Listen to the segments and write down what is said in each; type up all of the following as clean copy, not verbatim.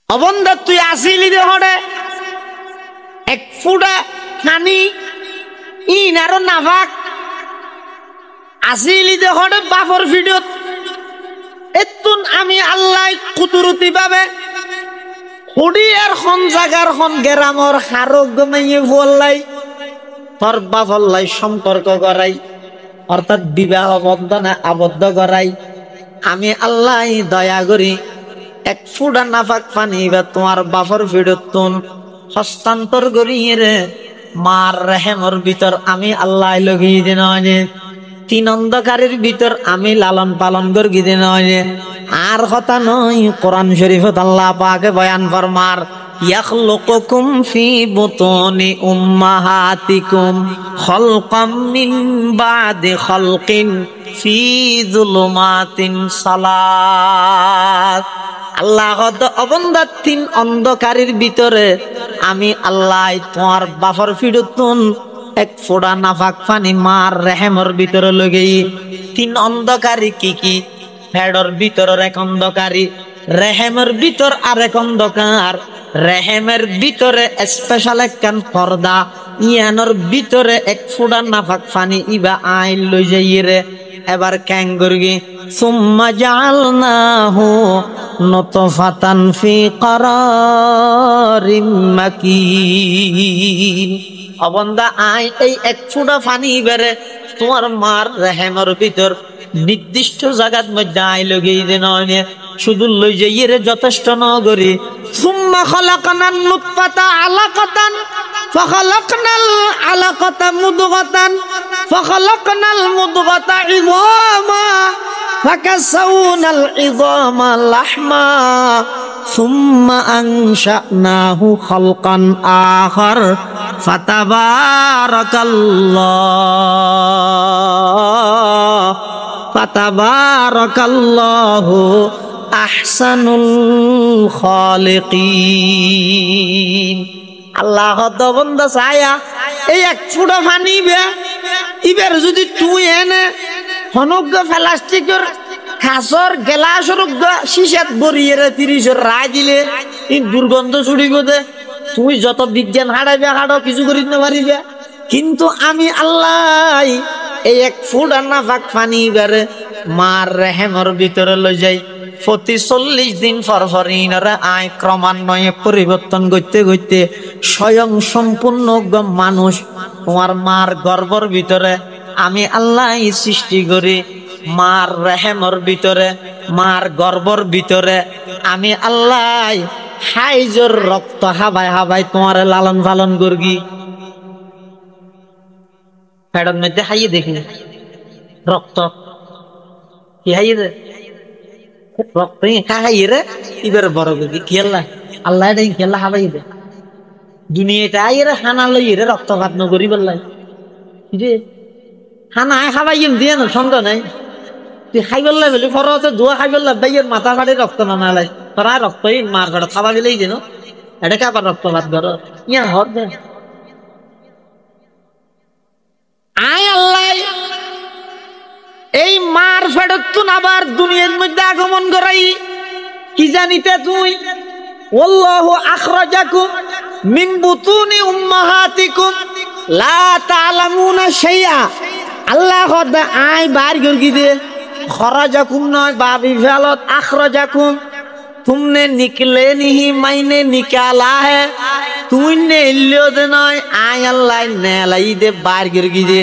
অবন্ধা তুই আসিলি দে হরে এক ফুটা খানি ইন আরো নাভাক আসিলি দে হরে বাপর ভিডিও এতুন আমি আল্লাহ কুদরতি ভাবে হুডিয়ার খন জাগার খন গেরামর হারক গমাইয়ে বললাই তোর বাপল্লাই সম্পর্ক করাই অর্থাৎ বিবাহ বন্ধনে আবদ্ধ করাই আমি আল্লাহ দয়া করি এক ফুটা নাফাক পানি বা তোমার বাপর ফিরতুন হস্তান্তর করিয়ে রে মার রেহেমর ভিতর আমি আল্লাহ লগিয়ে দিন তিন অন্ধকারের ভিতর আমি লালন পালন করি দিন আর কথা নয় কোরআন শরীফত আল্লাহ পাকে বয়ান ফরমার ইয়াখলুকুকুম ফি বুতুনি উম্মাহাতিকুম খালকাম মিন বাদি খালকিন ফি যুলুমাতিন সালাত আল্লাহ অবন্ধা তিন অন্ধকারের ভিতরে আমি আল্লাহ তোমার বাপর ফিরতুন এক ফোড়া নাফাক পানি মার রেহেমর ভিতরে লগেই তিন অন্ধকারী কি কি ফেডর ভিতরের এক অন্ধকারী রেহেমের ভিতর আর এক অন্ধকার রেহেমের ভিতরে স্পেশাল একখান পর্দা ইয়ানোর ভিতরে এক ফোড়া নাফাক পানি ইবা আইন লই যাই রে এবার ক্যাঙ্গুরগি সুম্মা জাআলনাহু নুতফাতান ফি করারিম মাকিন অবন্দা আই এই এক ফোঁটা পানি বেরে তোমার মার রেহেমের ভিতর নির্দিষ্ট জায়গার মধ্যে আই লগেই দেন শুধু লই যাইয়ে রে যথেষ্ট নগরী সুম্মা খালাকনান নুতফাতা আলাকাতান ফাখালাকনাল আলাকাতা মুদগাতান ফাখালাকনাল মুদগাতা ইযামা ফাকাসাউনাল ইযামা লাহমা সুম্মা আনশানাহু খালকান আখার ফাতাবারাকাল্লাহু আহসানুল খালিকিন আল্লাহ বন্দা ছায়া এই এক ফুটা পানি বে ইবের যদি তুই এনে হনজ্ঞ প্লাস্টিকের খাসর গ্লাসের শিশাত বরিয়ে 30 রায় দিলে এই দুর্গন্ধ ছুড়িব দে তুই যত বিজ্ঞান হাড়াইবে হাড়ো কিছু করিতে পারিবে কিন্তু আমি আল্লাহ এই এক ফুটা নাফাক পানি বেরে মার রেহেমর ভিতরে লই যাই প্রতি 40 দিন পর ইনারা আয় ক্রমান্বয়ে পরিবর্তন করতে করতে স্বয়ং সম্পূর্ণ মানুষ তোমার মার গর্ভর ভিতরে আমি আল্লাহ সৃষ্টি করি মার রেহেমর ভিতরে মার গর্ভর ভিতরে আমি আল্লাহ হাইজর রক্ত হাবাই হাবাই তোমার লালন পালন করগি ফেডর মধ্যে হাইয়ে দেখি রক্ত কি হাইয়ে দে রক্ত হাইয়ে রে এবার বড় করবি খেলা আল্লাহ খেলা হাবাই দে দুনিয়াটা আইয়ে রে হানা লই রে রক্তপাত নগরি বললাই যে হানা খাবাই দিয়ে না সন্দেহ নাই তুই খাই বললাই বলি ফরতে ধোয়া খাই বললা ভাইয়ের মাথা ফাটে রক্ত নানালাই তোরা রক্তই মার ঘর খাবা গেলেই যেন এটাকে আবার রক্তপাত কর ইয়া হর দে আয় আল্লাহ এই মার ফেরতুন আবার দুনিয়ার মধ্যে আগমন করাই কি জানিতে তুই আল্লাহু আখরাজাকুম মিন বুতুনি উম্মাহাতিকুম লা তা'লামুনা শাইআ আল্লাহ খোদা আয় বার গরগি দে খরাজাকুম নয় বাবি ফেলত আখরাজাকুম तुमने निकले नहीं मैंने निकाला है तुमने इल्लो दे नय आय अल्लाह ने लाई दे बार गिरगी दे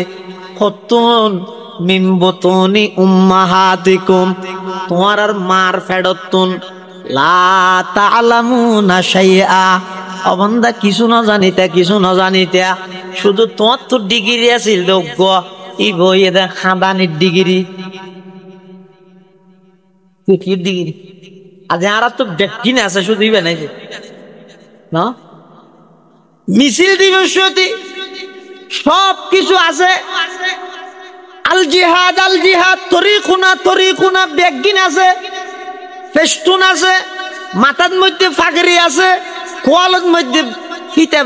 खतुन मिन बुतुनी उम्माहातिकुम तुम्हार मार फेडतुन ला ता'लामुना शाइआ अबंदा किछु न जानिते शुधु तोर तो डिग्री आसिल दग्ग इ बइए दे खादानिर डिग्री কি ডিগ্রি আজ আর তো ব্যক্তি না আছে শুধু দিবে নাই না মিছিল দিবসতি সব কিছু আছে আল জিহাদ তরিকুনা ব্যক্তি আছে ফেস্টুন আছে মাথার মধ্যে ফাগরি আছে কোয়ালের মধ্যে ফিতে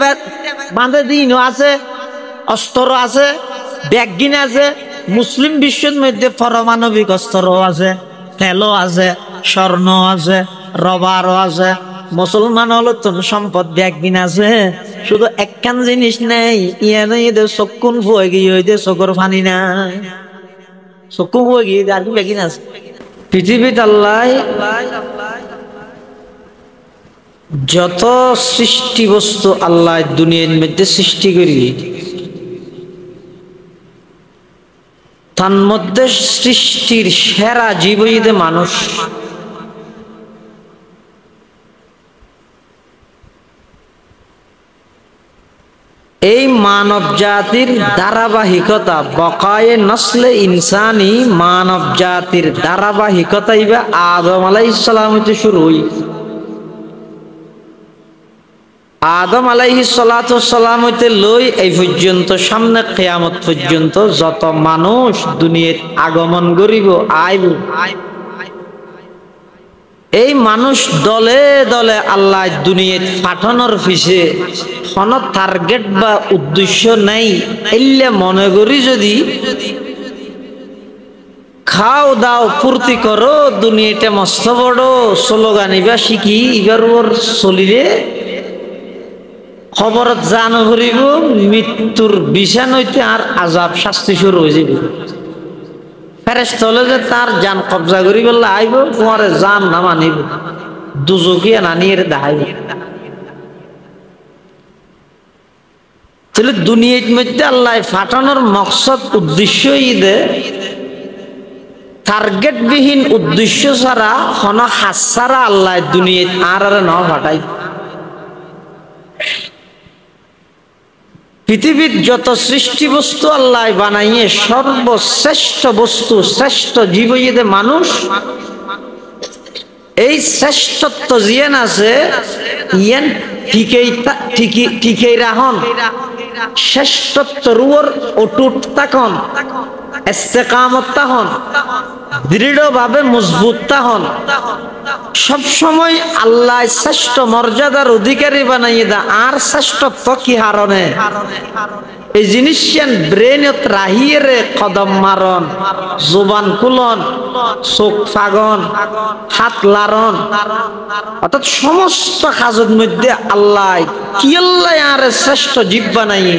বাঁধে দিন আছে অস্ত্র আছে ব্যক্তি আছে মুসলিম বিশ্বের মধ্যে পারমাণবিক অস্ত্র আছে তেলও আছে স্বর্ণ আছে রবারও আছে মুসলমান হলো তোর সম্পদ দেখবিন আছে, শুধু একখান জিনিস নেই, ইয়ানে চক্ষুন ফুয়ে গিয়ে হইতে চোখের পানি নাই, চক্ষু ফুয়ে গিয়ে আর কি বেগিন আছে। পৃথিবীতে আল্লাহ যত সৃষ্টি বস্তু আল্লাহ দুনিয়ার মধ্যে সৃষ্টি করি, তার মধ্যে সৃষ্টির সেরা জীব হইতে মানুষ। এই মানব জাতির ধারাবাহিকতা, বকায়ে নসলে ইনসানি, মানব জাতির ধারাবাহিকতা ইবা আদম আলাইহিস সালাম হইতে শুরু হই। আদম আলাইহিস সালাতু সালাম হইতে লই এই পর্যন্ত, সামনে কিয়ামত পর্যন্ত যত মানুষ দুনিয়ার আগমন করিব আইব, এই মানুষ দলে দলে আল্লাহ দুনিয়াত পাঠানোর পিছে কোনো টার্গেট বা উদ্দেশ্য নাই। এলে মনে করি যদি খাও দাও ফুর্তি করো, দুনিয়াটা মস্ত বড় স্লোগান ইবা শিখি, এবার ওর চলিলে খবরত জানো করিব, মৃত্যুর বিছান হইতে আর আজাব শাস্তি শুরু হয়ে যাবে। ফেরেশতা হলে যে তার জান কবজা করি বললে আইব, তোমারে জান নামা নিব, দুজকিয়া নানিয়ে দেখাইব। তাহলে দুনিয়ার মধ্যে আল্লাহ ফাটানোর মকসদ উদ্দেশ্য ইদে টার্গেট বিহীন উদ্দেশ্য ছাড়া কোন হাস ছাড়া আল্লাহ দুনিয়াত আর ন ফাটাই। পৃথিবীর যত সৃষ্টি বস্তু আল্লাহ বানাইয়ে সর্বশ্রেষ্ঠ বস্তু, শ্রেষ্ঠ জীব ইদে মানুষ। এই শ্রেষ্ঠত্ব জিয়ান আছে, ইয়ান ঠিকই রাহন, শ্রেষ্ঠত্বর উপর অটুট থাকুন, ইস্তেকামত থাকুন, দৃঢ়ভাবে মজবুত থাকুন। সব সময় আল্লাহ শ্রেষ্ঠ মর্যাদার অধিকারী বানাইয়ে দা, আর শ্রেষ্ঠত্ব কি হারনে এই জিনিস ব্রেনত রাহিয়ে রে কদম মারন, জোবান কুলন, চোখ ফাগন, হাত লারন, অর্থাৎ সমস্ত কাজের মধ্যে আল্লাহ কি আল্লাহ আর শ্রেষ্ঠ জীব বানাইয়ে,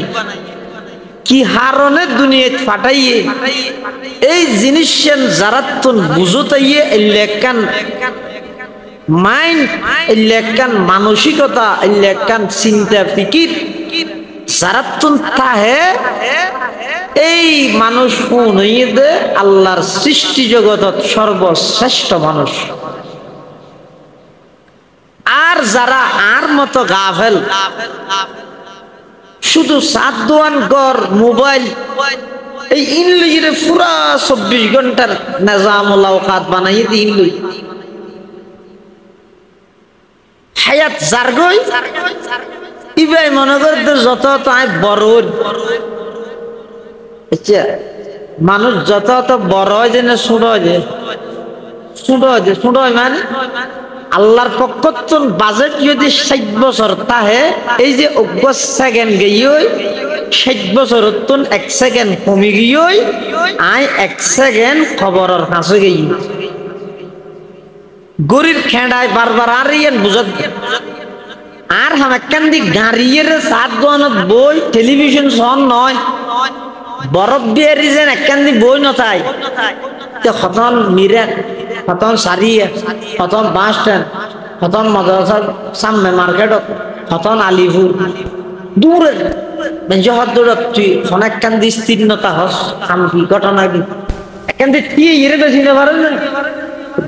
কি হারনে দুনিয়াত ফাটাইয়ে, এই জিনিস যারা তুন বুঝতাইয়ে এলাকান মাইন্ড, এলাকান মানসিকতা, এলাকান চিন্তা ফিকির যারা তুন তাহে, এই মানুষ কোন হইয়ে আল্লাহর সৃষ্টি জগতত সর্বশ্রেষ্ঠ মানুষ। আর যারা আর মতো গাফেল, শুধু সাতদোয়ান গর মোবাইল, এই ইনলিজে পুরা 24 ঘন্টার নিজামুল আওকাত বানাইয়ে দিন লই হায়াত জারগই ইবাই মনে করে যত তাই বড় আচ্ছা মানুষ যত বড় হয় যে না ছোট হয় যে, ছোট হয় মানে আল্লাহর পক্ষ বাজেট যদি 60 বছর তাহে, এই যে 20 সেকেন্ড গিয়ে 60 বছর 1 সেকেন্ড কমি গিয়ে আই 1 সেকেন্ড খবরের কাছে গিয়ে গরির খেড়ায় বারবার আর ইয়ান বুঝত আর হামাক্কান্দি গাড়িয়ের সাত দোয়ানত বই টেলিভিশন সন নয়, বরফ বিয়ারি যেন একখান্দি বই নথায়, খতন মিরেন, খতন সারিয়ে, খতন বাস স্ট্যান্ড, খতন মাদ্রাসার সামনে মার্কেটত, খতন আলিপুর দূরে জহর দূরত তুই অনেকখান্দি স্থিরতা হস কি ঘটনা কি একখান্দি দিয়ে ইরে বেশি না পারেন না,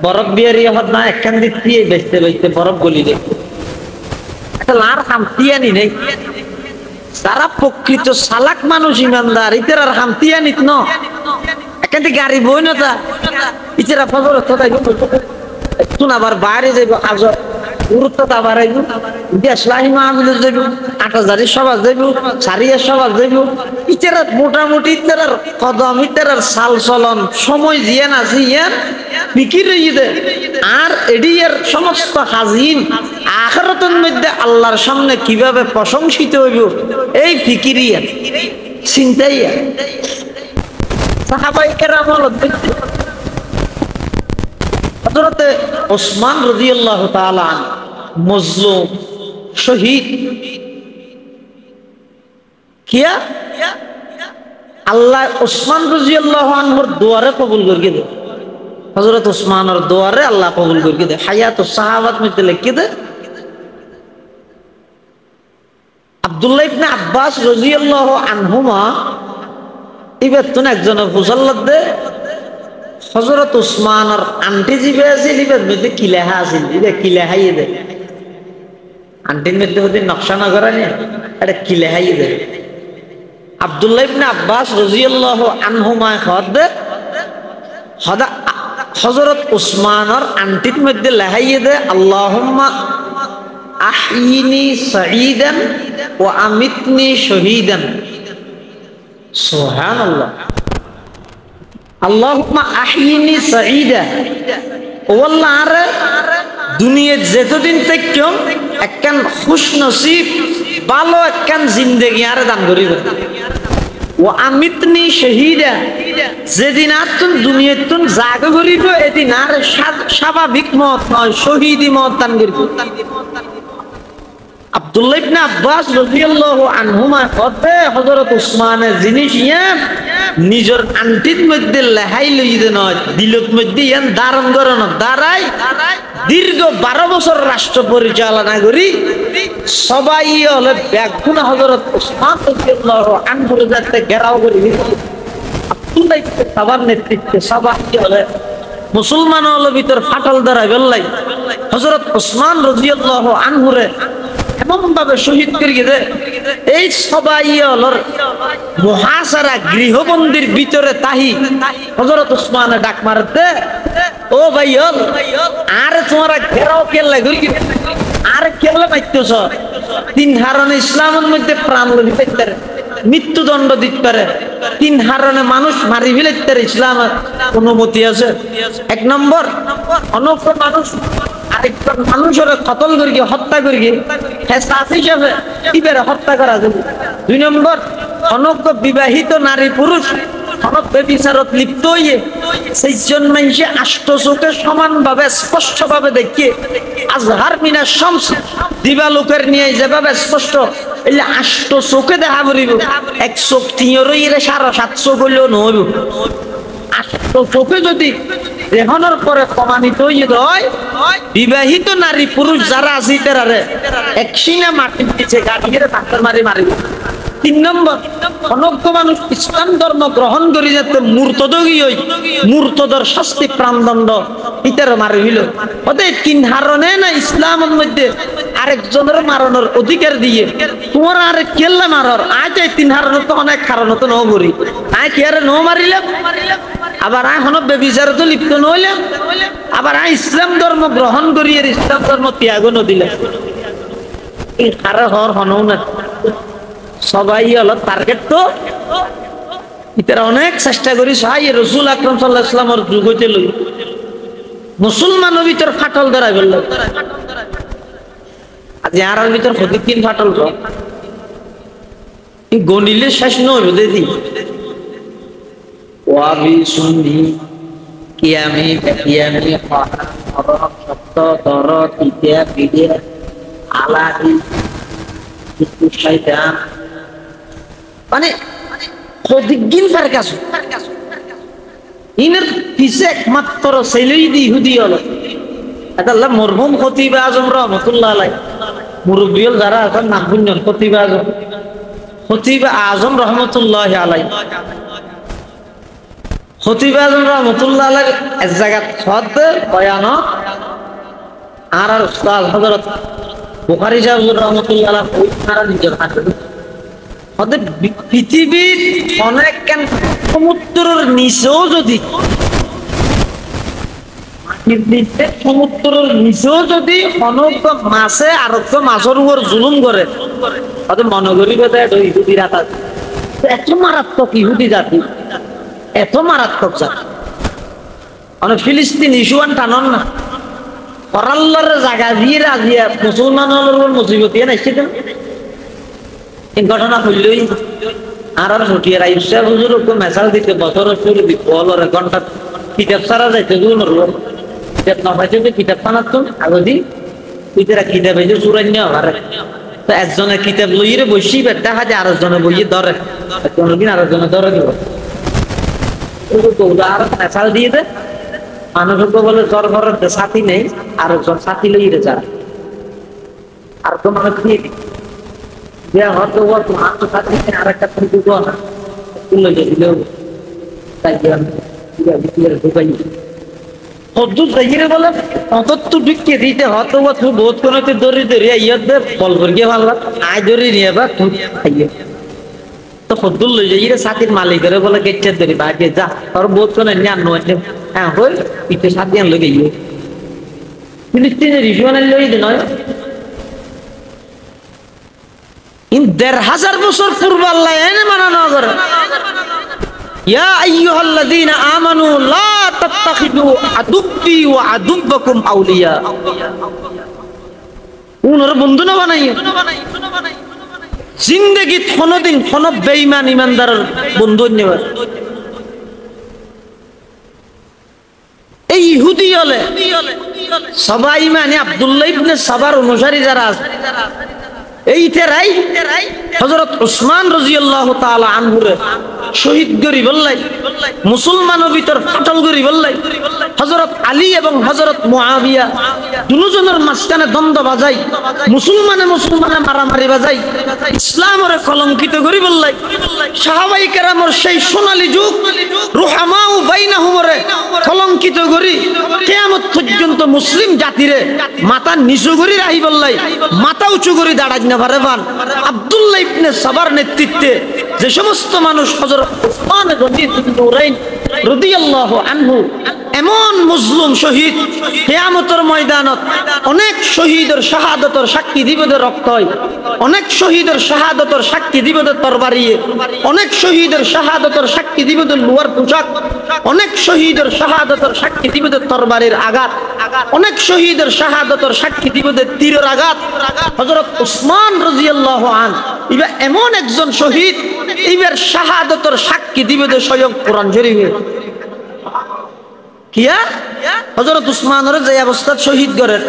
বরফ বিয়ারি হত না একখান্দি দিয়ে বেচতে বেচতে বরফ গলি দেয় লার হামতিয়ানি নেই। তারা প্রকৃত সালাক মানুষ ইমানদার, ইতার আর হামতিয়ানিত ন এখান গাড়ি বই না তা ইতারা ফজর তুন আবার বাইরে যাইব, আজ গুরুত্বতা বাড়াইব, দেশলাহি মাহবিল যাইব, 8000 সমাজ যাইব, সারিয়া সমাজ যাইব, ইতারা মোটামুটি ইতার কদম, ইতার সাল চলন সময় জিয়ান আছে ইয়ান বিকির হইয়ে। আর এডিয়ার সমস্ত হাজিম আখিরাতের মধ্যে আল্লাহর সামনে কিভাবে প্রশংসিত হইব, এই ফিকিরিয়া চিন্তাইয়া সাহাবায়ে কেরাম হযরতে ওসমান রাদিয়াল্লাহু তাআলা মজলুম শহীদ কিয়া আল্লাহ উসমান রাদিয়াল্লাহু আনহুর দোয়ারে কবুল করিয়ে দে। হযরত উসমানের দোয়ারে আল্লাহ কবুল করিয়ে দে। হায়াতুস সাহাবাত মধ্যে লিখে দে আব্দুল্লাহ ইবনে আব্বাস রাদিয়াল্লাহু আনহুমা ইবে তুন একজন ফুসাল্লাত দে হযরত উসমানের আন্টি জিবে আছে ইবে মধ্যে কি লেখা আছে ইবে কি লেখাইয়ে দে আন্টির মধ্যে হতে নকশা না করা নিয়ে এটা কি লেখাইয়ে দে আব্দুল্লাহ ইবনে আব্বাস রাদিয়াল্লাহু আনহুমা খদ হদা হযরত উসমানের আন্টির মধ্যে লেখাইয়ে দে আল্লাহুম্মা আহিনি সাঈদান ওয়া আমিতনি শহীদান সুবহানাল্লাহ আল্লাহুম্মা আহিনি সাঈদা ও আল্লাহ আরে দুনিয়ায় যতদিন থেকেও একখান খুশনসিব ভালো একখান জিন্দেগি আরে দান করিব ও আমিতনি শহীদা যেদিন আর তুমি দুনিয়ায় তুমি জাগা করিব এদিন আর স্বাভাবিক মত নয় শহীদি মত দান করিব আব্দুল্লাহ ইবনে আব্বাস রাদিয়াল্লাহু আনহুমা কতে হযরত উসমানের জিনিস নিজের আন্টির মধ্যে লেহাই লইতে নয় দিলত মধ্যে ইয়ান ধারণ করানো দাঁড়াই দীর্ঘ 12 বছর রাষ্ট্র পরিচালনা করি সবাই হলে ব্যাগুনা হযরত উসমান রাদিয়াল্লাহু আনহুর যাতে ঘেরাও করে আব্দুল্লাহ ইবনে সাবার নেতৃত্বে সবাই হলে মুসলমান হলে ভিতর ফাটল দাঁড়াই বললাই হযরত উসমান রাদিয়াল্লাহু আনহুরে এমন ভাবে শহীদ করিয়ে দে এই সবাই হলর মুহাসারা গৃহবন্দির ভিতরে তাহি হযরত উসমানে ডাক মারতে ও ভাই আর তোমরা ঘেরাও কেল্লা করি আর কেল্লা পাইতেছ তিন হারণে ইসলামের মধ্যে প্রাণ লইতে পারে মৃত্যুদণ্ড দিতে পারে তিন হারণে মানুষ মারি ফেলতে পারে ইসলামের অনুমতি আছে এক নম্বর অনক্ষ মানুষ আরেকজন মানুষের কতল করিয়ে হত্যা করিয়ে হেসাস হিসাবে ইবের হত্যা করা যাবে দুই নম্বর অনজ্ঞ বিবাহিত নারী পুরুষ অনজ্ঞ বিচারত লিপ্ত হইয়ে সেই জন্য আষ্ট চোখে সমানভাবে স্পষ্টভাবে দেখিয়ে আজহার মিনার শামস দিবালোকের নিয়ে যেভাবে স্পষ্ট এই আষ্ট চোখে দেখা করিব এক চোখ তিনরই 7.5 চোখ হইলেও নহইব আষ্ট চোখে যদি দেহনের পরে প্রমাণিত হয়ে হয় বিবাহিত নারী পুরুষ যারা আছে তারারে এক সিনা মাটির নিচে গাড়িয়ে ডাক্তার মারি মারিব তিন নম্বর অনজ্ঞ মানুষ ইসলাম ধর্ম গ্রহণ করি যাতে মূর্তদগী হই মূর্তদর শাস্তি প্রাণদণ্ড ইতার মারি হইল ওদের তিন হারণে না ইসলামের মধ্যে আরেকজনের মারানোর অধিকার দিয়ে তোমরা আরে কেল্লা মারার আজ এই তিন হারণে তো অনেক কারণ তো ন করি আয় কি আরে ন মারিলাম আবার এখন বেবিচার তো লিপ্ত নইলাম আবার ইসলাম ধর্ম গ্রহণ করি আর ইসলাম ধর্ম ত্যাগ নদিলাম এই কারা হর হনও না সবাই হলো টার্গেট তো ইতারা অনেক চেষ্টা করি সাই রাসূল আকরাম সাল্লাল্লাহু আলাইহি ওয়াসাল্লামের যুগ হইতে লই মুসলমানের ভিতর ফাটল ধরা গেল আজ আর ভিতর প্রতিদিন ফাটল গনিলে শেষ নয় দিদি ওয়াবি সুন্নি কিয়ামি কিয়ামি হরফ শব্দ দরদ ইতিয়া বিদিয়া আলাহি শয়তান মানে প্রতিদিন ফারকাস ইনের পিছে একমাত্র ছেলেই দি ইহুদি হলো এটা আল্লাহ মরহুম খতিব আজম রহমাতুল্লাহ আলাইহি মুরব্বিয়ল যারা এখন নাম শুনছেন খতিব আজম রহমাতুল্লাহ আলাইহি খতিব আজম রহমাতুল্লাহ আলাইহি এক জায়গা সদ বয়ান আর উস্তাদ হযরত বুখারী সাহেব রহমাতুল্লাহ আলাইহি ওই তারা নিজের হাতে ওদের পৃথিবীর অনেক সমুদ্রের নিচেও যদি সমুদ্রের নিচেও যদি অনজ্ঞ মাছে আরোগ্য মাছের উপর জুলুম করে ওদের মনে করিবে ইহুদি রাতা এত মারাত্মক ইহুদি জাতি এত মারাত্মক জাতি অনেক ফিলিস্তিন ইস্যুয়ান টানন না পরাল্লার জায়গা দিয়ে রাজিয়া মুসলমানের মুসিবত নাইছে এই ঘটনা হইলই আর ছুটিয়ে রাইসা হুজুর মেসাল দিতে বছর শুরু দিব বলরে ঘন্টা কিতাব সারা যাইতে কিতাব না পাইছে কিতাব পানাত আগদি তুইরা কিতাব এই যে চুরাই নেওয়া পারে তো একজনের কিতাব লইয়ে বসি দেখা যায় আরেকজনে বইয়ে ধরে কোনদিন আরেকজনে ধরে দিব আর নেশাল দিয়ে দে মানুষ বলে জ্বর ঘরের সাথী নেই আরেকজন সাথী লইয়ে যা আর তো মানুষ দিয়ে দিই দেয়া হয়তো হাত সাথী আর একটা দিব না লইয়ে দিলেও তাই ঢুকাই হদ্দুর যাইরে বলে অন্তত তো ঢুকিয়ে দিতে হতো বা তুই বহুত কোনো তুই দৌড়ি দৌড়িয়ে ইয়ে বল করিয়ে ভালো আয় দৌড়ি নিয়ে বা তুই খাইয়ে তো হদ্দুর লই যাইরে সাথীর মালিকের বলে গেটের দৌড়ি বাগে যা তোর বহুত কোনো জ্ঞান নয় হ্যাঁ হই পিঠে সাথী আন লগে গিয়ে কিন্তু তিনি রিফিওনের লই দে নয় ১,৫০০ বছর পূর্ব আল্লাহ এনে মানানো করে ইয়া আইয়ুহাল্লাযীনা আমানু লা তাত্তাখিযু আদুব্বি ওয়া আদুব্বাকুম আউলিয়া উনার বন্ধু না বানাইয়ে জিন্দেগীত কোনদিন কোন বেঈমান ইমানদারের বন্ধু নেবার এই ইহুদি হলে সবাই মানে আব্দুল্লাহ ইবনে সাবার অনুসারী যারা আছে এই তেরাই হযরত উসমান রাদিয়াল্লাহু তাআলা আনহুরে শহীদ করি বললাই মুসলমানের ভিতর ফাটল করি বললাই হযরত আলী এবং হযরত মুআবিয়া দুজনের মাঝখানে দ্বন্দ্ব বাজাই মুসলমানে মারামারি বাজাই ইসলামের কলঙ্কিত করি বললাই সাহাবায়ে কেরামের সেই সোনালী যুগ রুহামাউ বাইনাহুমরে কলঙ্কিত করি কিয়ামত পর্যন্ত মুসলিম জাতিরে মাথা নিচু করি রাখি বললাই মাথা উঁচু করে দাঁড়াই না পারে পান আব্দুল্লাহ ইবনে সাবার নেতৃত্বে যে সমস্ত মানুষ হযরত উসমান রাদিয়াল্লাহু আনহু এমন মজলুম শহীদ কিয়ামতের ময়দানত অনেক শহীদের শাহাদাতের সাক্ষী দিবে রক্ত হয় অনেক শহীদের শাহাদাতের সাক্ষী দিবে তরবারিয়ে অনেক শহীদের শাহাদাতের সাক্ষী দিবে লোহার পোশাক অনেক শহীদের শাহাদাতের সাক্ষী দিবে তরবারির আঘাত অনেক শহীদের শাহাদাতের সাক্ষী দিবে তীরের আঘাত হযরত উসমান রাদিয়াল্লাহু আনহু ইবা এমন একজন শহীদ ইবার শাহাদাতের সাক্ষী দিবে স্বয়ং কোরআন শরীফে কিয়া হযরত উসমানের যে অবস্থা শহীদ করেন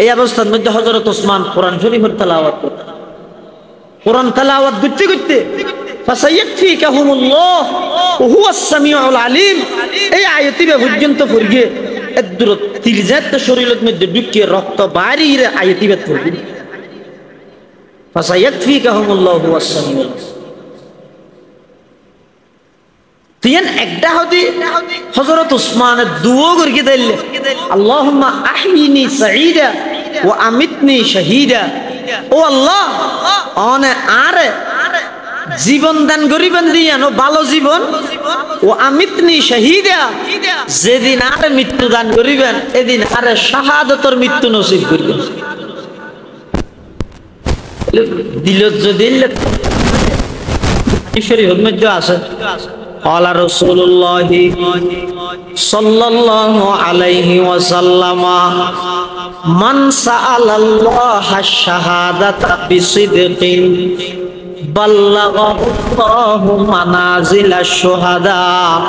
এই অবস্থার মধ্যে হযরত উসমান কোরআন শরীফের তেলাওয়াত করতেন কোরআন তেলাওয়াত করতে করতে ফাসায়াকফিকাহুমুল্লাহ ওয়া হুয়াস সামিউল আলিম এই আয়াতটি পর্যন্ত পড়িয়ে এদুর তিরজাত শরীরের মধ্যে ঢুকিয়ে রক্ত বাইরে আয়াতটি পড়বে ফাসায়াকফিকাহুমুল্লাহ ওয়া হুয়াস সামিউল তিন একটা হদি হযরত উসমানের দুও করকে দিলে আল্লাহুম্মা আহইনি সাঈদা ওয়া আমিতনি শাহীদা ও আল্লাহ অনে আরে জীবন দান করিবেন দিয়ানো ভালো জীবন ও আমিতনি শাহীদা যেদিন আরে মৃত্যু দান করিবেন এদিন আরে শাহাদাতের মৃত্যু নসিব করিবেন দিল যদি ঈশ্বরী মধ্যে আছে قال رسول الله صلى الله عليه وسلم من سأل الله الشهادة بصدق بلغه الله منازل الشهداء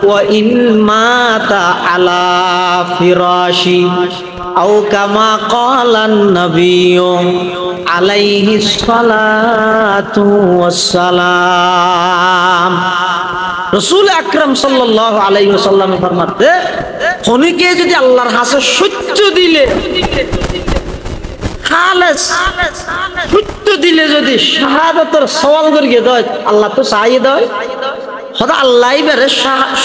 وإن مات على فراشي أو كما قال النبي عليه الصلاة والسلام রাসূল আকরাম সাল্লাল্লাহু আলাইহি ওয়াসাল্লাম ফরমাতে খনিকে যদি আল্লাহর কাছে সত্য দিলে খালেস সত্য দিলে যদি শাহাদাতের সওয়াল করিয়ে দেয় আল্লাহ তো চাই দেয় খোদা আল্লাহই বেরে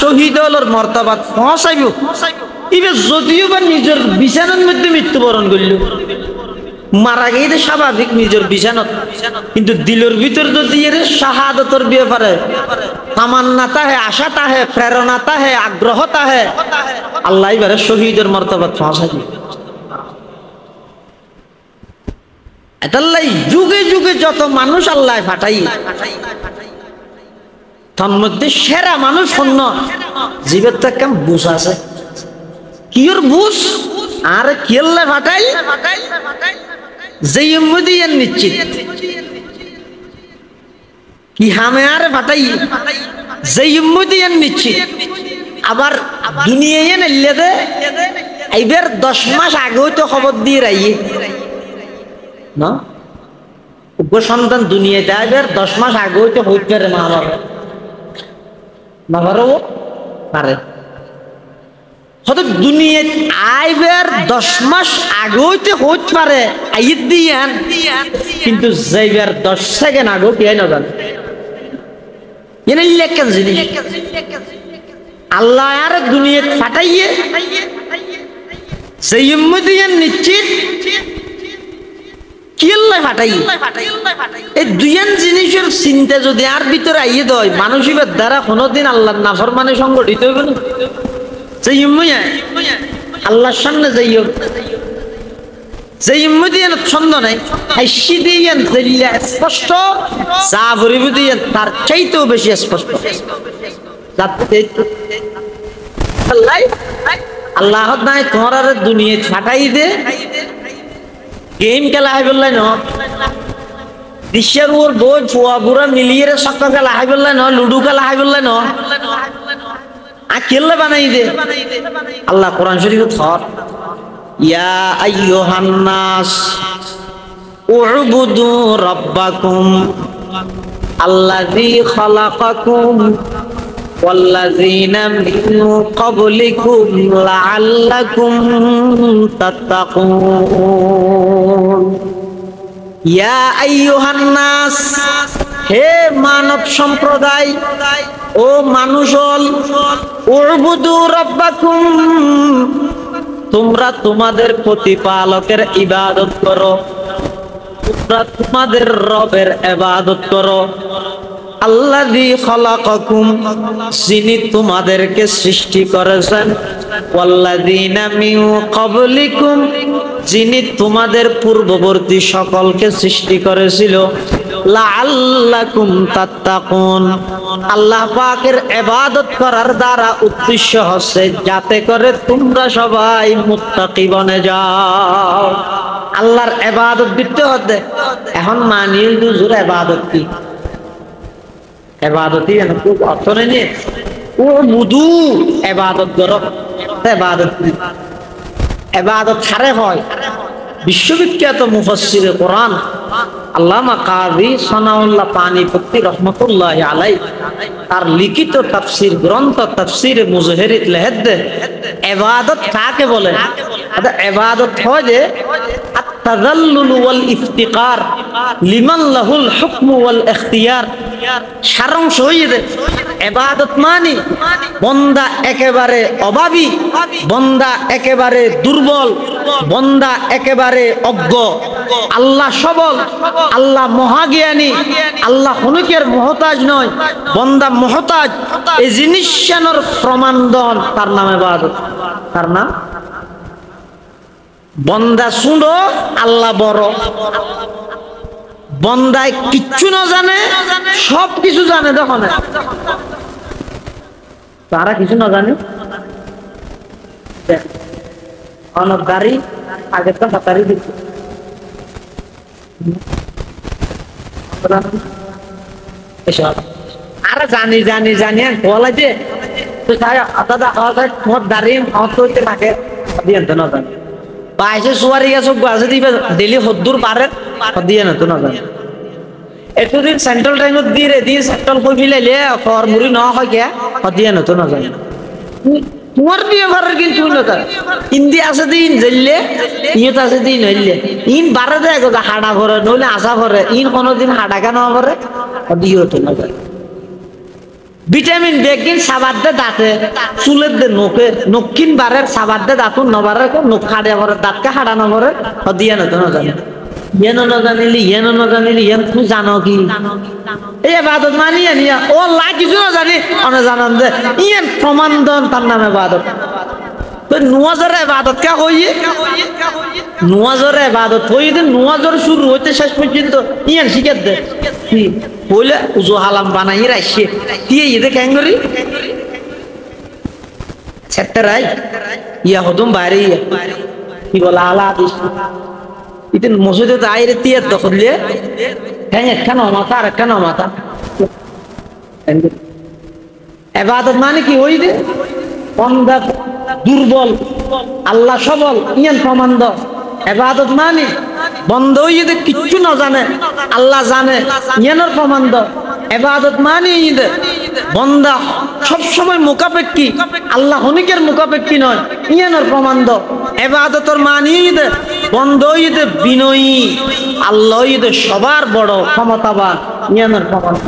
শহীদ হলোর মর্তবা পৌঁছাইব ইবে যদিও বা নিজের বিছানার মধ্যে মৃত্যুবরণ করল মারা গিয়ে স্বাভাবিক নিজের বিছানত কিন্তু দিলের ভিতর যদি এর শাহাদাতের ব্যাপারে তামান্নাতা হে আশাতা হে প্রেরণাতা হে আগ্রহতা হে আল্লাহ এবারে শহীদের মর্তবা পৌঁছাই এটাই যুগে যুগে যত মানুষ আল্লাহ পাঠাই তার মধ্যে সেরা মানুষ অন্য জীবের তো কেমন বুঝ আছে কিওর বুঝ আর কিল্লা ফাটাই যে ইমুদিয়ান নিশ্চিত কি হামে আর ফাটাই যে ইমুদিয়ান নিশ্চিত আবার দুনিয়ায় নেলে দে এইবার 10 মাস আগে হইতো খবর দিয়ে রাইয়ে না উপসন্তান দুনিয়াতে আইবার 10 মাস আগে হইতে হইতে পারে মা বাবা না পারে হয়তো দুনিয়াতে আইবার 10 মাস আগে হইতে হইতে পারে আইত দিয়ান কিন্তু যাইবার 10 সেকেন্ড আগে কি না জান এনে লেখেন জিনিস আল্লাহ আর দুনিয়াতে ফাটাইয়ে সেই উম্মতিয়ান নিশ্চিত কি আল্লাহ ফাটাই এই দুইয়ান জিনিসের চিন্তা যদি আর ভিতরে আইয়ে দেয় মানুষের দ্বারা কোনোদিন আল্লাহর নাফরমানি সংগঠিত হইবে না সেই উম্মতিয়ান আল্লাহর সামনে যাইও সেই উম্মতিয়ান ছন্দ নাই হাসি দিয়ান দিল্লা স্পষ্ট যা ভরিব দিয়ান তার চাইতেও বেশি স্পষ্ট আল্লাহ নাই তোমার আর দুনিয়া ফাটাই দে গেম খেলা হাই বললাই ন দৃশ্যের ওর বই ফুয়া বুড়া মিলিয়ে সক্কা খেলা হাই বললাই ন লুডু খেলা হাই বললাই ন আর খেললে বানাই দে আল্লাহ কোরআন শরীফ থর ইয়া আইয়ুহান নাস উবুদু রাব্বাকুম আল্লাযী খালাকাকুম والذين من قبلكم لعلكم تتقون يا أيها الناس হে মানব সম্প্রদায় ও মানুষল উবুদু রাব্বাকুম তোমরা তোমাদের প্রতিপালকের ইবাদত করো তোমরা তোমাদের রবের ইবাদত করো আল্লাযী খালাকাকুম যিনি তোমাদেরকে সৃষ্টি করেছেন ওয়াল্লাযীনা মিন ক্বাবলিকুম যিনি তোমাদের পূর্ববর্তী সকলকে সৃষ্টি করেছিল লাআল্লাকুম তাত্তাকুন আল্লাহ পাকের ইবাদত করার দ্বারা উদ্দেশ্য হচ্ছে যাতে করে তোমরা সবাই মুত্তাকি বনে যাও আল্লাহর ইবাদত দিতে হবে এখন মানিল দুজুর ইবাদত কি ইবাদতই খুব অর্থ নেই ও মুদু ইবাদত করো ইবাদত ইবাদত ছাড়ে হয় বিশ্ববিখ্যাত মুফাসসিরে কোরআন আল্লামা কাযী সানাউল্লাহ পানিপতি রাহমাতুল্লাহি আলাইহি তার লিখিত তাফসীর গ্রন্থ তাফসীরে মুজহিরিত লেখে ইবাদত কাকে বলে ইবাদত হয় যে আত-তাযাল্লুল ওয়াল ইফতিকার লিমান লাহুল হুকম ওয়াল ইখতিয়ার সারাংশ হইছে ইবাদত মানে বান্দা একেবারে অভাবী বান্দা একেবারে দুর্বল বান্দা একেবারে অজ্ঞ আল্লাহ সবল আল্লাহ মহাজ্ঞানী আল্লাহ হুনুকের মুহতাজ নয় বান্দা মুহতাজ এই জিনিসের প্রমাণ দন তার নাম ইবাদত তার নাম বান্দা শুনো আল্লাহ বড় বন্দায় কিচ্ছু না জানে সব কিছু জানে দেখো না তারা কিছু না জানে অনেক গাড়ি আগে তো হাতারি দিচ্ছে আরে জানি জানি জানি বলা যে তোমার দাঁড়িয়ে হতে থাকে দিয়ে না জানি বাইশে সুয়ারি গেছো গাছে দিবে ডেলি হদ্দুর পারে দিয়ে না তো না জানি এতদিন সেন্ট্রাল টাইমত দিয়ে রে দিয়ে সেন্ট্রাল কই ফিলাইলে ফরমুরি ন হয় কে দিয়ে না তো না জানি তোমার বিয়ে ভাড়ার কিন্তু না তার ইন্দি আছে দিন জেললে ইয়ত আছে দিন হইলে ইন বারে দেয় হাডা ভরে নইলে আশা ভরে ইন কোনোদিন হাডা কেন ভরে দিয়ে তো না জানি ভিটামিন বেগিন সাবাদ দে দাঁতে চুলের দে নোকে নক্ষিন বারের সাবাদ দে দাঁত নবারে নখ হাড়ে ভরে দাঁতকে হাডা নভরে দিয়ে না তো না জানি ইয়েন না জানিলি ইয়েন তুমি জানো কি এই ইবাদত মানিয়ে নিয়া ও লা কিছু না জানি অনে জানান দে ইয়েন প্রমাণ দন তার নামে ইবাদত তো নুয়াজের ইবাদত কা হইয়ে নুয়াজের ইবাদত হইয়ে দে নুয়াজের শুরু হইতে শেষ পর্যন্ত ইয়েন শিখাত দে কি বলে উজু হালাম বানাই রাখছে দিয়ে ইদে কেন করি সেটারাই ইয়া হদম বাইরে কি বলা আলা দিস ইতেন মসজিদে আইরে তিয়ার দখলে হ্যাঁ একখান মাথা আর একখান মাথা ইবাদত মানে কি হই দে বান্দা দুর্বল আল্লাহ সবল ইয়ান প্রমাণ দ ইবাদত মানে বন্ধ হইতে কিচ্ছু না জানে আল্লাহ জানে ইয়ানোর প্রমাণ দ ইবাদত মানে ঈদ বন্দা সব সময় মুখাপেক্ষী আল্লাহ হনিকের মুখাপেক্ষী নয় ইয়ানোর প্রমাণ দ ইবাদতর মানে ঈদ বন্ধ হইতে বিনয়ী আল্লাহ ঈদ সবার বড় ক্ষমতাবান ইয়ানোর প্রমাণ দ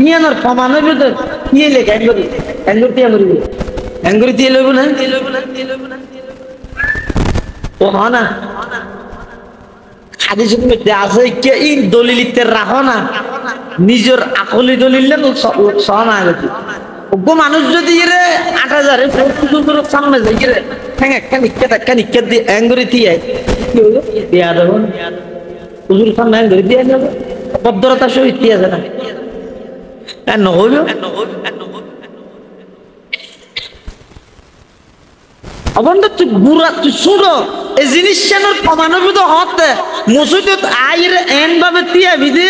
ইয়ানোর প্রমাণের ভিতর কি লেখা এঙ্গুরি তিয়া করিবে এঙ্গুরি দিয়ে লইব না ও না হাদিসের মধ্যে আছে কে এই দলিলিতে রাখো না নিজের আকলি দলিল সহনা গেছে ওগো মানুষ যদি রে ৮০০০ সামনে যাই রে হ্যাঁ একটা নিকে দিয়ে এঙ্গুরি দিয়ে কি হলো দিয়া দেব হুজুর সামনে এঙ্গুরি দিয়ে দেব ভদ্রতা সহিত দিয়ে যায় না কেন হইল অবন্ধ তুই বুড়া তুই শুনো এই জিনিসটার প্রমাণবিত হতে মসজিদত আইর এন ভাবে তিয়া বিদে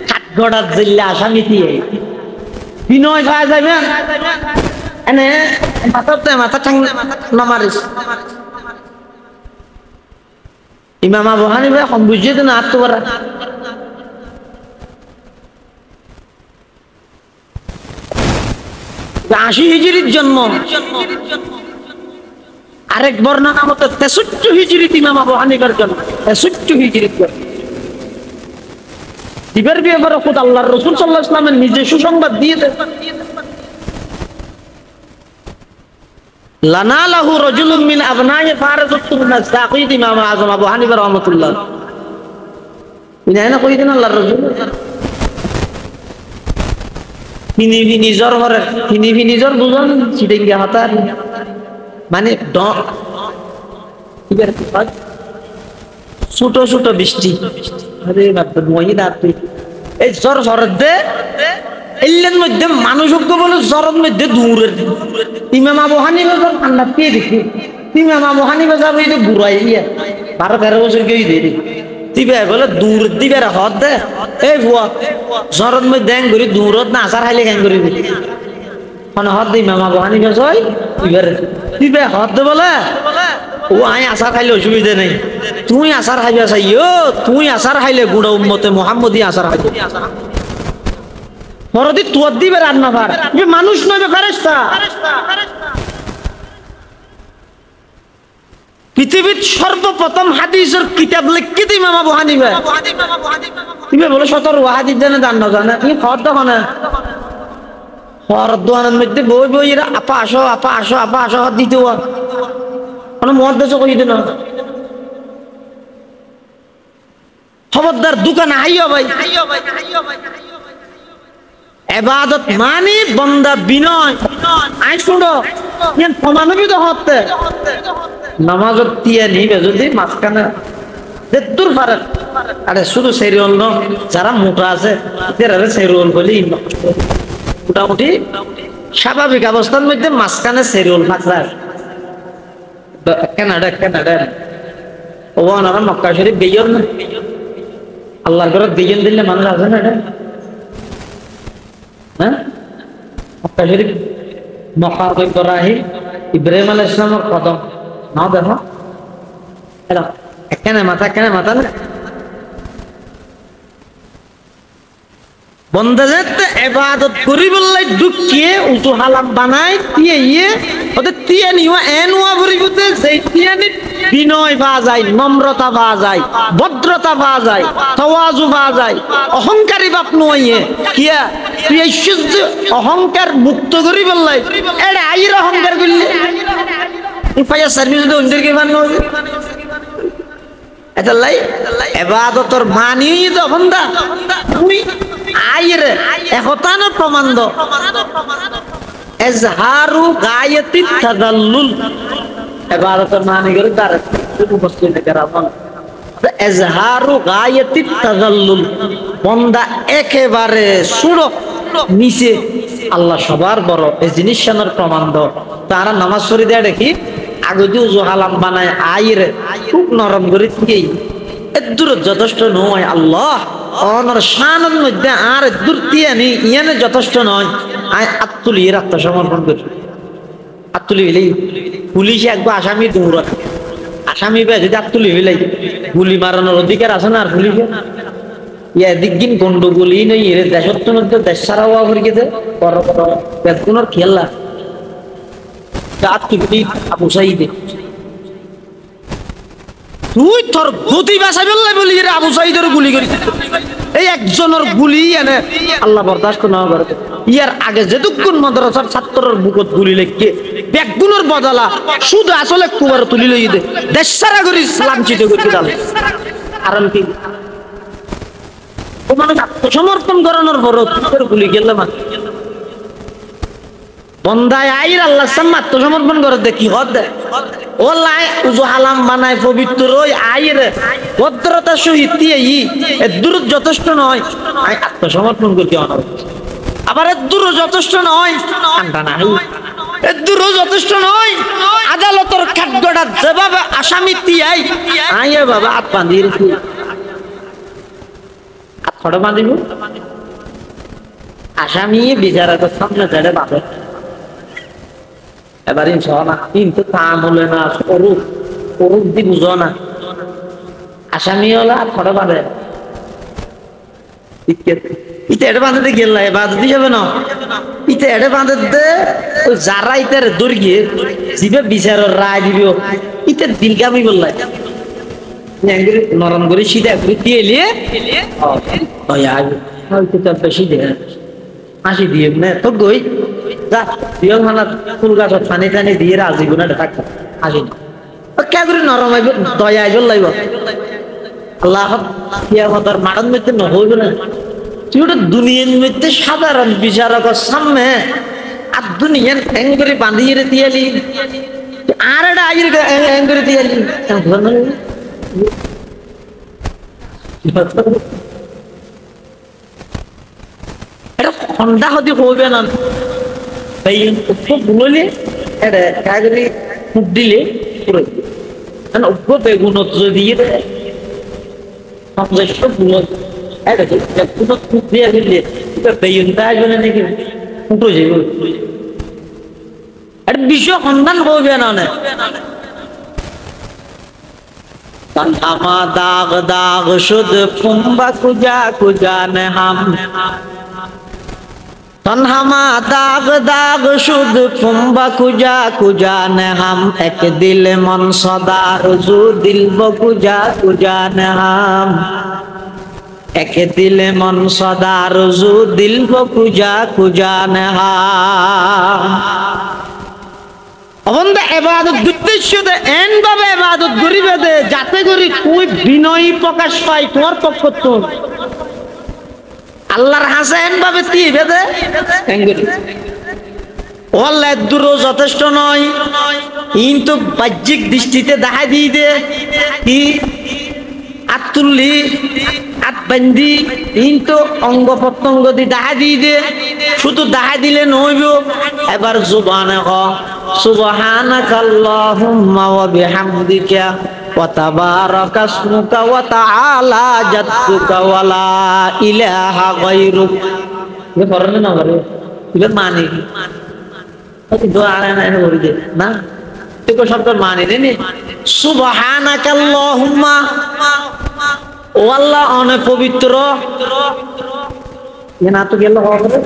কাঠগড়ার জিল্লা আসামি দিয়ে বিনয় খাওয়া যাবে এনে মাথা ঠাং নমারিস ইমাম আবু হানিফা কম বুঝিয়ে তো না আত্মবারা আশি হিজরির জন্ম আরেক বর্ণনা মতো ৬৩ হিজরিতে ইমাম আবু হানিফার জন্ম ৬৩ হিজরিতে দিবের ব্যাপারে খুদ আল্লাহর রাসূল সাল্লাল্লাহু আলাইহি ওয়াসাল্লামের নিজে সুসংবাদ দিয়ে দেন লানা লাহু রাজুলুম মিন আবনাই ফারাজাতুন নাস তাকিদ ইমাম আযম আবু হানিফা রাহমাতুল্লাহ ইনা না কই দেন আল্লাহর রাসূল ফিনি জ্বর হরে ফিনি জ্বর বুঝন চিটিঙ্গা হাতা মানে ছোট ছোট বৃষ্টি আরে বাবা মই রাত এই জ্বর দে এলের মধ্যে মানুষ বলে জ্বরের মধ্যে দূরের ইমাম আবু হানিফা ঠান্ডা পেয়ে দেখি ইমাম আবু হানিফা যাবে এটা বুড়াই গিয়া ১২-১৩ বছর কেউ দিয়ে দিবি দিবে বলে দূর দিবে হদ দে এই বুয়া জ্বরের মধ্যে হ্যাং করি দূরত না আসার হাইলে হ্যাং করি হদ দিই ইমাম আবু হানিফা জয় দিবে হদ দে বলে ও আই আসার খাইলে অসুবিধা নেই তুই আসার খাইবে চাইও তুই আসার খাইলে গুড়া উম্মতে মোহাম্মদী আসার খাইবে পরদি তোর দিবে রান্না ভার মানুষ নয় ফেরেশতা পৃথিবীর সর্বপ্রথম হাদিসের কিতাব লিখি দিই ইমাম আবু হানিফা তুমি বলে ১৭ হাদিস জানে দান না জানে তুমি খর দেখো না খর দোয়ানের মধ্যে বই বই আপা আসো দিতে কোনো মহাদেশ কই দিন খবরদার দোকানে আইও ভাই ইবাদত মানে বান্দা বিনয় আই শুনো ইয়ান প্রমাণবিত হতে নামাজত তিয়া নিবে যদি মাঝখানে দূর ফারাক আরে শুধু সেরিয়ল ন যারা মোটা আছে তারা সেরিয়ল বলি মোটামুটি স্বাভাবিক অবস্থার মধ্যে মাঝখানে সেরিয়ল ফাঁকরা কানাডা ও না মক্কা শরীফ বেয়র না আল্লাহর ঘরে বেয়ন দিলে মানুষ আছে না এটা হ্যাঁ মক্কা শরীফ মকাম ইব্রাহিম ইব্রাহিম আলাইহিস সালামের কদম না দেখো এরা এখানে মাথা না বন্দা যেতে ইবাদত করি বললাই ঢুকিয়ে উঁচু হালাম বানাই দিয়ে ওদের দিয়ে নিও এনুয়া ভরিবতে সেই তিয়ানি বিনয় পাওয়া যায় নম্রতা পাওয়া যায় ভদ্রতা পাওয়া যায় তাওয়াজু পাওয়া যায় অহংকারী বাপ নয় কিয়া তুই ঐশ্বর্য অহংকার মুক্ত করি বললাই এটা আইর অহংকার করলে ইফায়া সার্ভিস তো অন্যের কি বানানো এটা লাই ইবাদতর মানি তো বন্দা তুমি আইরে একতানো প্রমাণ দ এজহারু গায়াতি তাদাল্লুল ইবাদতর মানি করে তার উপস্থিত করাবো এজহারু গায়াতি তাদাল্লুল বান্দা একেবারে সুরো নিচে আল্লাহ সবার বড় এই জিনিসটার প্রমাণ দ তারা নামাজ পড়ি দেয় দেখি আগে যে উজু হালাম বানায় আইরে খুব নরম করে দিয়েই এদূর যথেষ্ট নয় আল্লাহ অনর শানের মধ্যে আর দূর দিয়ে নি ইয়ানে যথেষ্ট নয় আই আত্মুলি আত্মসমর্পণ করি আত্মুলি পুলিশ একবার আসামি দৌড়া আসামি পেয়ে যদি তুলি ফেলাই গুলি মারানোর অধিকার আছে না আর পুলিশের এদিক দিন গন্ডগোলই নেই এর দেশের মধ্যে দেশ সারা হওয়া করে গেছে বেতগুলোর খেলা আবু সাইদে তুই তোর গতি বাসা বললে বলি আবু সাইদের গুলি করি এই একজনের গুলি এনে আল্লাহ বরদাস্ত না করে ইয়ার আগে যেটুকুন মাদ্রাসার ছাত্রের বুকত গুলি লেখকে ব্যাগগুলোর বদলা শুধু আসলে কুমার তুলি লই দে দেশ সারা করি লাঞ্ছিত করতে যাবে কারণ কি ও মানুষ আত্মসমর্পণ করানোর পর গুলি গেলে মানে বন্দায় আইর আল্লাহ সামনে আত্মসমর্পণ করে দে কি হদ দে ও লাই উজু হালাম বানায় পবিত্র ওই আইর ভদ্রতার সহিত দূর যথেষ্ট নয় আত্মসমর্পণ করতে অনার আবার দূর যথেষ্ট নয় দূর যথেষ্ট নয় আদালতের খাদ্যটা যেভাবে আসামি তিয়াই আইয়া বাবা হাত বাঁধিয়ে রেখে হাত খড়ে বাঁধিব আসামি বিচারকের সামনে ছেড়ে বাঁধে এবার ইনশাআল্লাহ কিন্তু কাম হলে না অরূপ দি বুঝো না আসামি হলে আর খড়ে বাঁধে ইতে এটা বাঁধতে গেল বাঁধতে যাবে না ইতে এটা বাঁধতে ওই যারা ইতার দৈর্ঘ্যে জিবে বিচারের রায় দিব ইতে দিলগামি বললাই নরম করে সিধা করে দিয়ে এলিয়ে বেশি দে হাসি দিয়ে তো গই যা দিও খানা ফুল গাছত পানি টানি দিয়ে রাজি গুণা থাক হাসি কে করে নরম আইব দয়া আইব লাইব আল্লাহ কিয়ামতের মাঠের মধ্যে নহইব না তুই ওটা দুনিয়ার মধ্যে সাধারণ বিচারকের সামনে আর দুনিয়ার হ্যাং করে বাঁধিয়ে দিয়ালি আর এটা আইর হ্যাং করে দিয়ালি এটা খন্ডা হতে হইবে না তাই বুঝলে এটা কাগরি ফুট দিলে পুরো অভ্য বেগুন দিয়ে সংযুক্ত গুলো এটা কোনো ফুট দিয়ে দিলে বেগুনটা আসবে না নাকি ফুটো যাবে এটা বিশ্ব সন্ধান হইবে না तन्हामा दाग दाग शुद्ध कुंभा कुजा कुजा ने हम तन्हामा दाग दाग शुद्ध कुंभा कुजा कुजा ने हम एक दिल मन सदा रुजू दिल वो कुजा कुजा ने हम एक दिल मन सदा रुजू दिल वो कुजा कुजा ने हम অবন্ধা ইবাদত উদ্দেশ্য দে এন ভাবে ইবাদত করিবে দে যাতে করি তুই বিনয়ী প্রকাশ পাই তোর পক্ষ তো আল্লাহর হাসেন ভাবে দিবে দে এঙ্গরি ওয়াল্লাহ দূর যথেষ্ট নয় কিন্তু বাহ্যিক দৃষ্টিতে দেখা দিয়ে দে কি আতুল্লি আতবন্দি কিন্তু অঙ্গ প্রত্যঙ্গ দি দেখা দিয়ে দে শুধু দেখা দিলে নইব এবার জুবানে ক সুবহানাকাল্লাহুম্মা ওয়া বিহামদিকা ওয়া তাবারাকা ইসমুকা ওয়া তাআলা জাদ্দুকা ওয়া লা ইলাহা গায়রুক এ পড়নে না করে এটা মানে কি দোয়া না করে দে না তো শব্দ মানে নে সুবহানাকাল্লাহুম্মা ও আল্লাহ অনেক পবিত্র না তো গেল হবে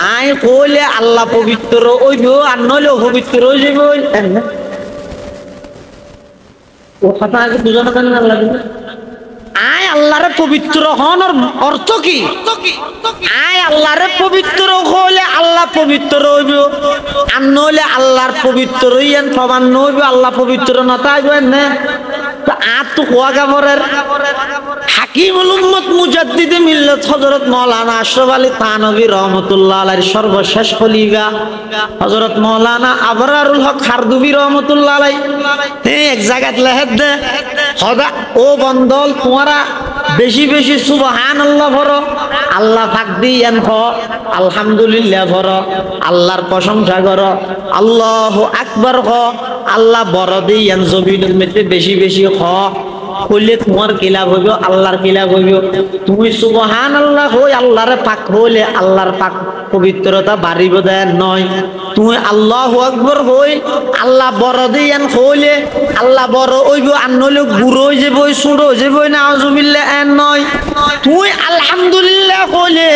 আয় কইলে আল্লাহ পবিত্র হইব আর নইলে পবিত্র হয়ে যাবে ও কথা আগে বুঝানো কেন না লাগে আয় আল্লাহরে পবিত্র হওয়ার অর্থ কি আয় আল্লাহরে পবিত্র হইলে আল্লাহ পবিত্র হইব আর নইলে আল্লাহর পবিত্র হইয়েন প্রমাণ নইব আল্লাহ পবিত্র না তাইবেন না আতো কোয়া গাবরের হাকিমুল উম্মত মুজাদ্দিদে মিল্লাত হযরত মাওলানা আশরাফ আলী থানভী রাহমাতুল্লাহ আলাইহির সর্বশেষ খলিফা হযরত মাওলানা আবরারুল হক খারদুবী রাহমাতুল্লাহ আলাইহি এক জায়গাত লেখেন দে খোদা ও বন্দল তোমারা বেশি বেশি সুবহানাল্লাহ পড়ো আল্লাহ পাক দিয়েন হ আলহামদুলিল্লাহ পড়ো আল্লাহর প্রশংসা করো আল্লাহু আকবার হ আল্লাহ বড় দিয়েন জমিনের মধ্যে বেশি বেশি হ কইলে তোমার কি লাভ হইব আল্লাহর কি লাভ হইব তুমি সুবহানাল্লাহ হই আল্লাহর পাক হইলে আল্লাহর পাক পবিত্রতা বাড়িব দেন নয় তুমি আল্লাহু আকবার হই আল্লাহ বড় দেন হইলে আল্লাহ বড় হইব আর নইলে বুড়ো হই যাব ছোট হই যাব নাউজুবিল্লাহ এন নয় তুই আলহামদুলিল্লাহ কইলে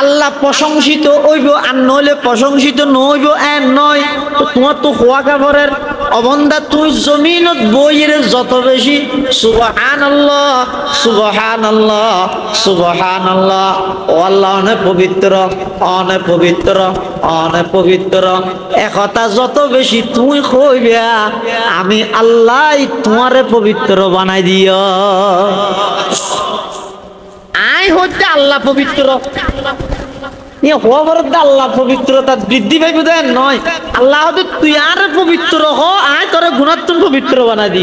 আল্লাহ প্রশংসিত হইব আর নইলে প্রশংসিত নইব এন নয় তোমার তো খোয়া কাপড়ের অবন্দা তুই জমিনত বইয়ের যত বেশি সুবহানাল্লাহ সুবহানাল্লাহ সুবহানাল্লাহ ও আল্লাহ অনেক পবিত্র অনেক পবিত্র অনেক পবিত্র একথা যত বেশি তুই কইবা আমি আল্লাহ তোমারে পবিত্র বানাই দিও আয় হচ্ছে আল্লাহ পবিত্র আল্লাহ পবিত্রতা বৃদ্ধি পাইব দেন নয় আল্লাহ তুই আর পবিত্র হ আয় তোর গুণাত্ম পবিত্র বানাই দি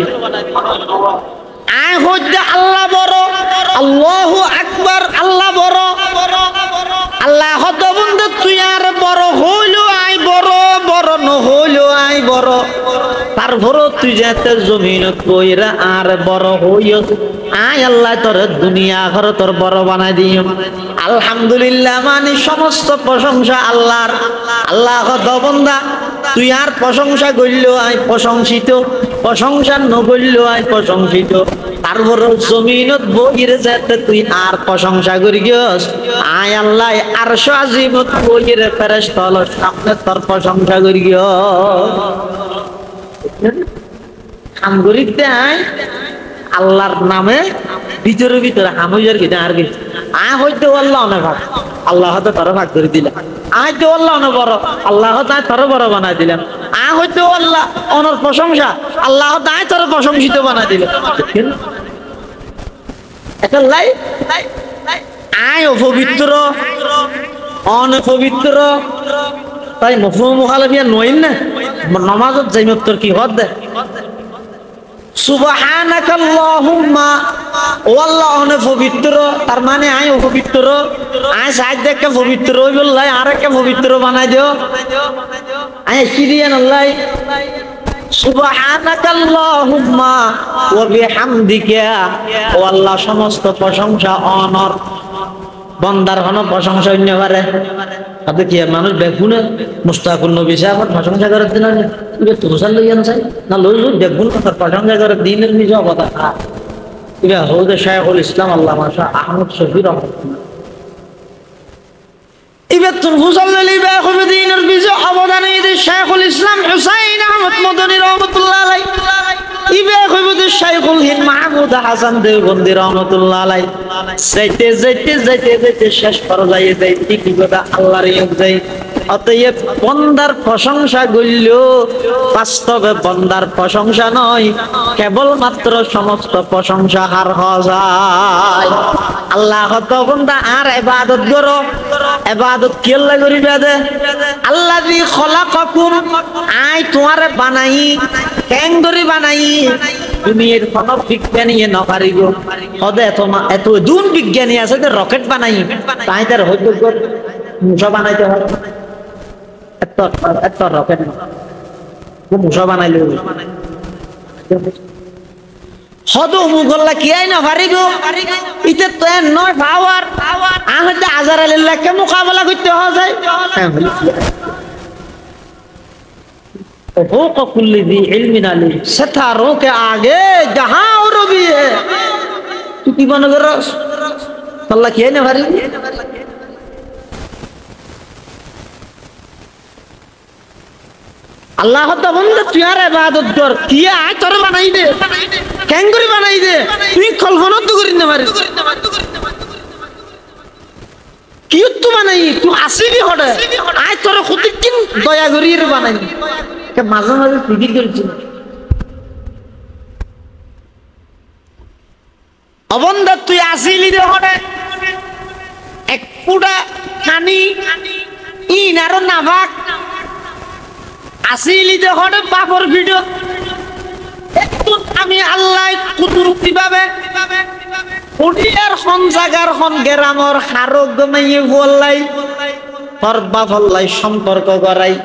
আয় হচ্ছে আল্লাহ বড় আল্লাহু আকবার আল্লাহ বড় আল্লাহ হত বন্ধু তুই আর বড় হইল আয় বড় বড় নহইল আয় বড় তারপর তুই যেতে জমিনত কইরা আর বড় হইও আয় আল্লাহ তোর দুনিয়া ঘর তোর বড় বানাই দিও আলহামদুলিল্লাহ মানে সমস্ত প্রশংসা আল্লাহর আল্লাহ হত বন্দা তুই আর প্রশংসা কইল আয় প্রশংসিত প্রশংসা নকইল আয় প্রশংসিত তারপর জমিনত বইর যেতে তুই আর প্রশংসা করি গিয়স আয় আল্লাহ আরশ আজিমত বইর ফেরেশতা হলো সামনে তোর প্রশংসা করি গিয়স কাম করিতে আয় আল্লাহর নামে ভিতরে ভিতরে হামুজার কি আর কি আয় হইতে আল্লাহ অনেক ভাগ আল্লাহ হয়তো তোর ভাগ করে দিলাম আয় তো আল্লাহ অনেক বড় আল্লাহ তাই তোর বড় বানাই দিলাম আয় হইতে আল্লাহ অনর প্রশংসা আল্লাহ তাই তোর প্রশংসিত বানাই দিলাম একটা লাই আয় অপবিত্র অনপবিত্র তাই মফহুম মুখালাফিয়া নইন না নামাজত যাইমত তোর কি হদ দে সুবহানাকাল্লাহুম্মা ও আল্লাহ অনেক পবিত্র তার মানে আয় অপবিত্র আয় সাইড দেখে পবিত্র হই বললাই আর একটা পবিত্র বানাই দিও আয় সিরিয়ান আল্লাহ সুবহানাকাল্লাহুম্মা ওয়া বিহামদিকা ও আল্লাহ সমস্ত প্রশংসা অনর বন্দার হন প্রশংসা অন্য পারে আপনি কি মানুষ বেগুনে মুস্তাকুল নবী সাহেব প্রশংসা করে দিন তুষার লইয়ান চাই না লই বেগুন প্রশংসা করে দিনের নিজ কথা ইবা হৌদে শাইখুল ইসলাম আল্লাহ মাশা আহমদ শফি রহমাতুল্লাহ ইবা তুষার লইবা কবি দিনের বিজে অবদান এই শাইখুল ইসলাম হুসাইন আহমদ মদনী রহমাতুল্লাহ আলাইহি ইবা কবি শাইখুল হিন্দ মাহমুদ হাসান দেওবন্দি রহমাতুল্লাহ আলাইহি যাইতে যাইতে যাইতে যাইতে শেষ পর্যায়ে যাইতে কি কথা আল্লাহর ইয়ক যাই অতএব বন্দার প্রশংসা গইল বাস্তবে বন্দার প্রশংসা নয় কেবলমাত্র সমস্ত প্রশংসা হার যায় আল্লাহ তো বন্দা আর ইবাদত করো ইবাদত কি আল্লাহ করিবে দে আল্লাযী খলাকাকুম আই তোমারে বানাই কেন ধরে বানাই দুনিয়ার কোন বিজ্ঞানী ন পারিব হদে এত দুন বিজ্ঞানী আছে যে রকেট বানাই তাই তার হইতো মুসা বানাইতে হয় এত রকেট মুসা বানাইলে হদ মুগল্লা কি আই না পারিব ইতে তো নয় পাওয়ার আহতে আজার আল্লাহকে মোকাবেলা করতে হয় যায় فوق كل ذي علم عليم ستاروں کے آگے جہاں اور بھی ہے تو کی بنا کر اللہ کیا ہے بھاری اللہ تو بندہ تیار عبادت کر کیا ہے تور بنائی دے کینگری بنائی دے تو کلفنت تو کرین بھاری کیوں تو بنائی تو اصلی ہڑے آج تور خود کن دیا گریر بنائی মাঝে মাঝে ফিকির করছিল অবন্ধ তুই আসিলি রে হরে এক পুডা খানি ইন আর নাভাক আসিলি রে হরে বাপর ভিডিও একটু আমি আল্লাহ কুদরতি ভাবে ওডিয়ার কোন জায়গার কোন গ্রামের হারক গমাইয়ে বললাই তোর বাপল্লাই সম্পর্ক করাই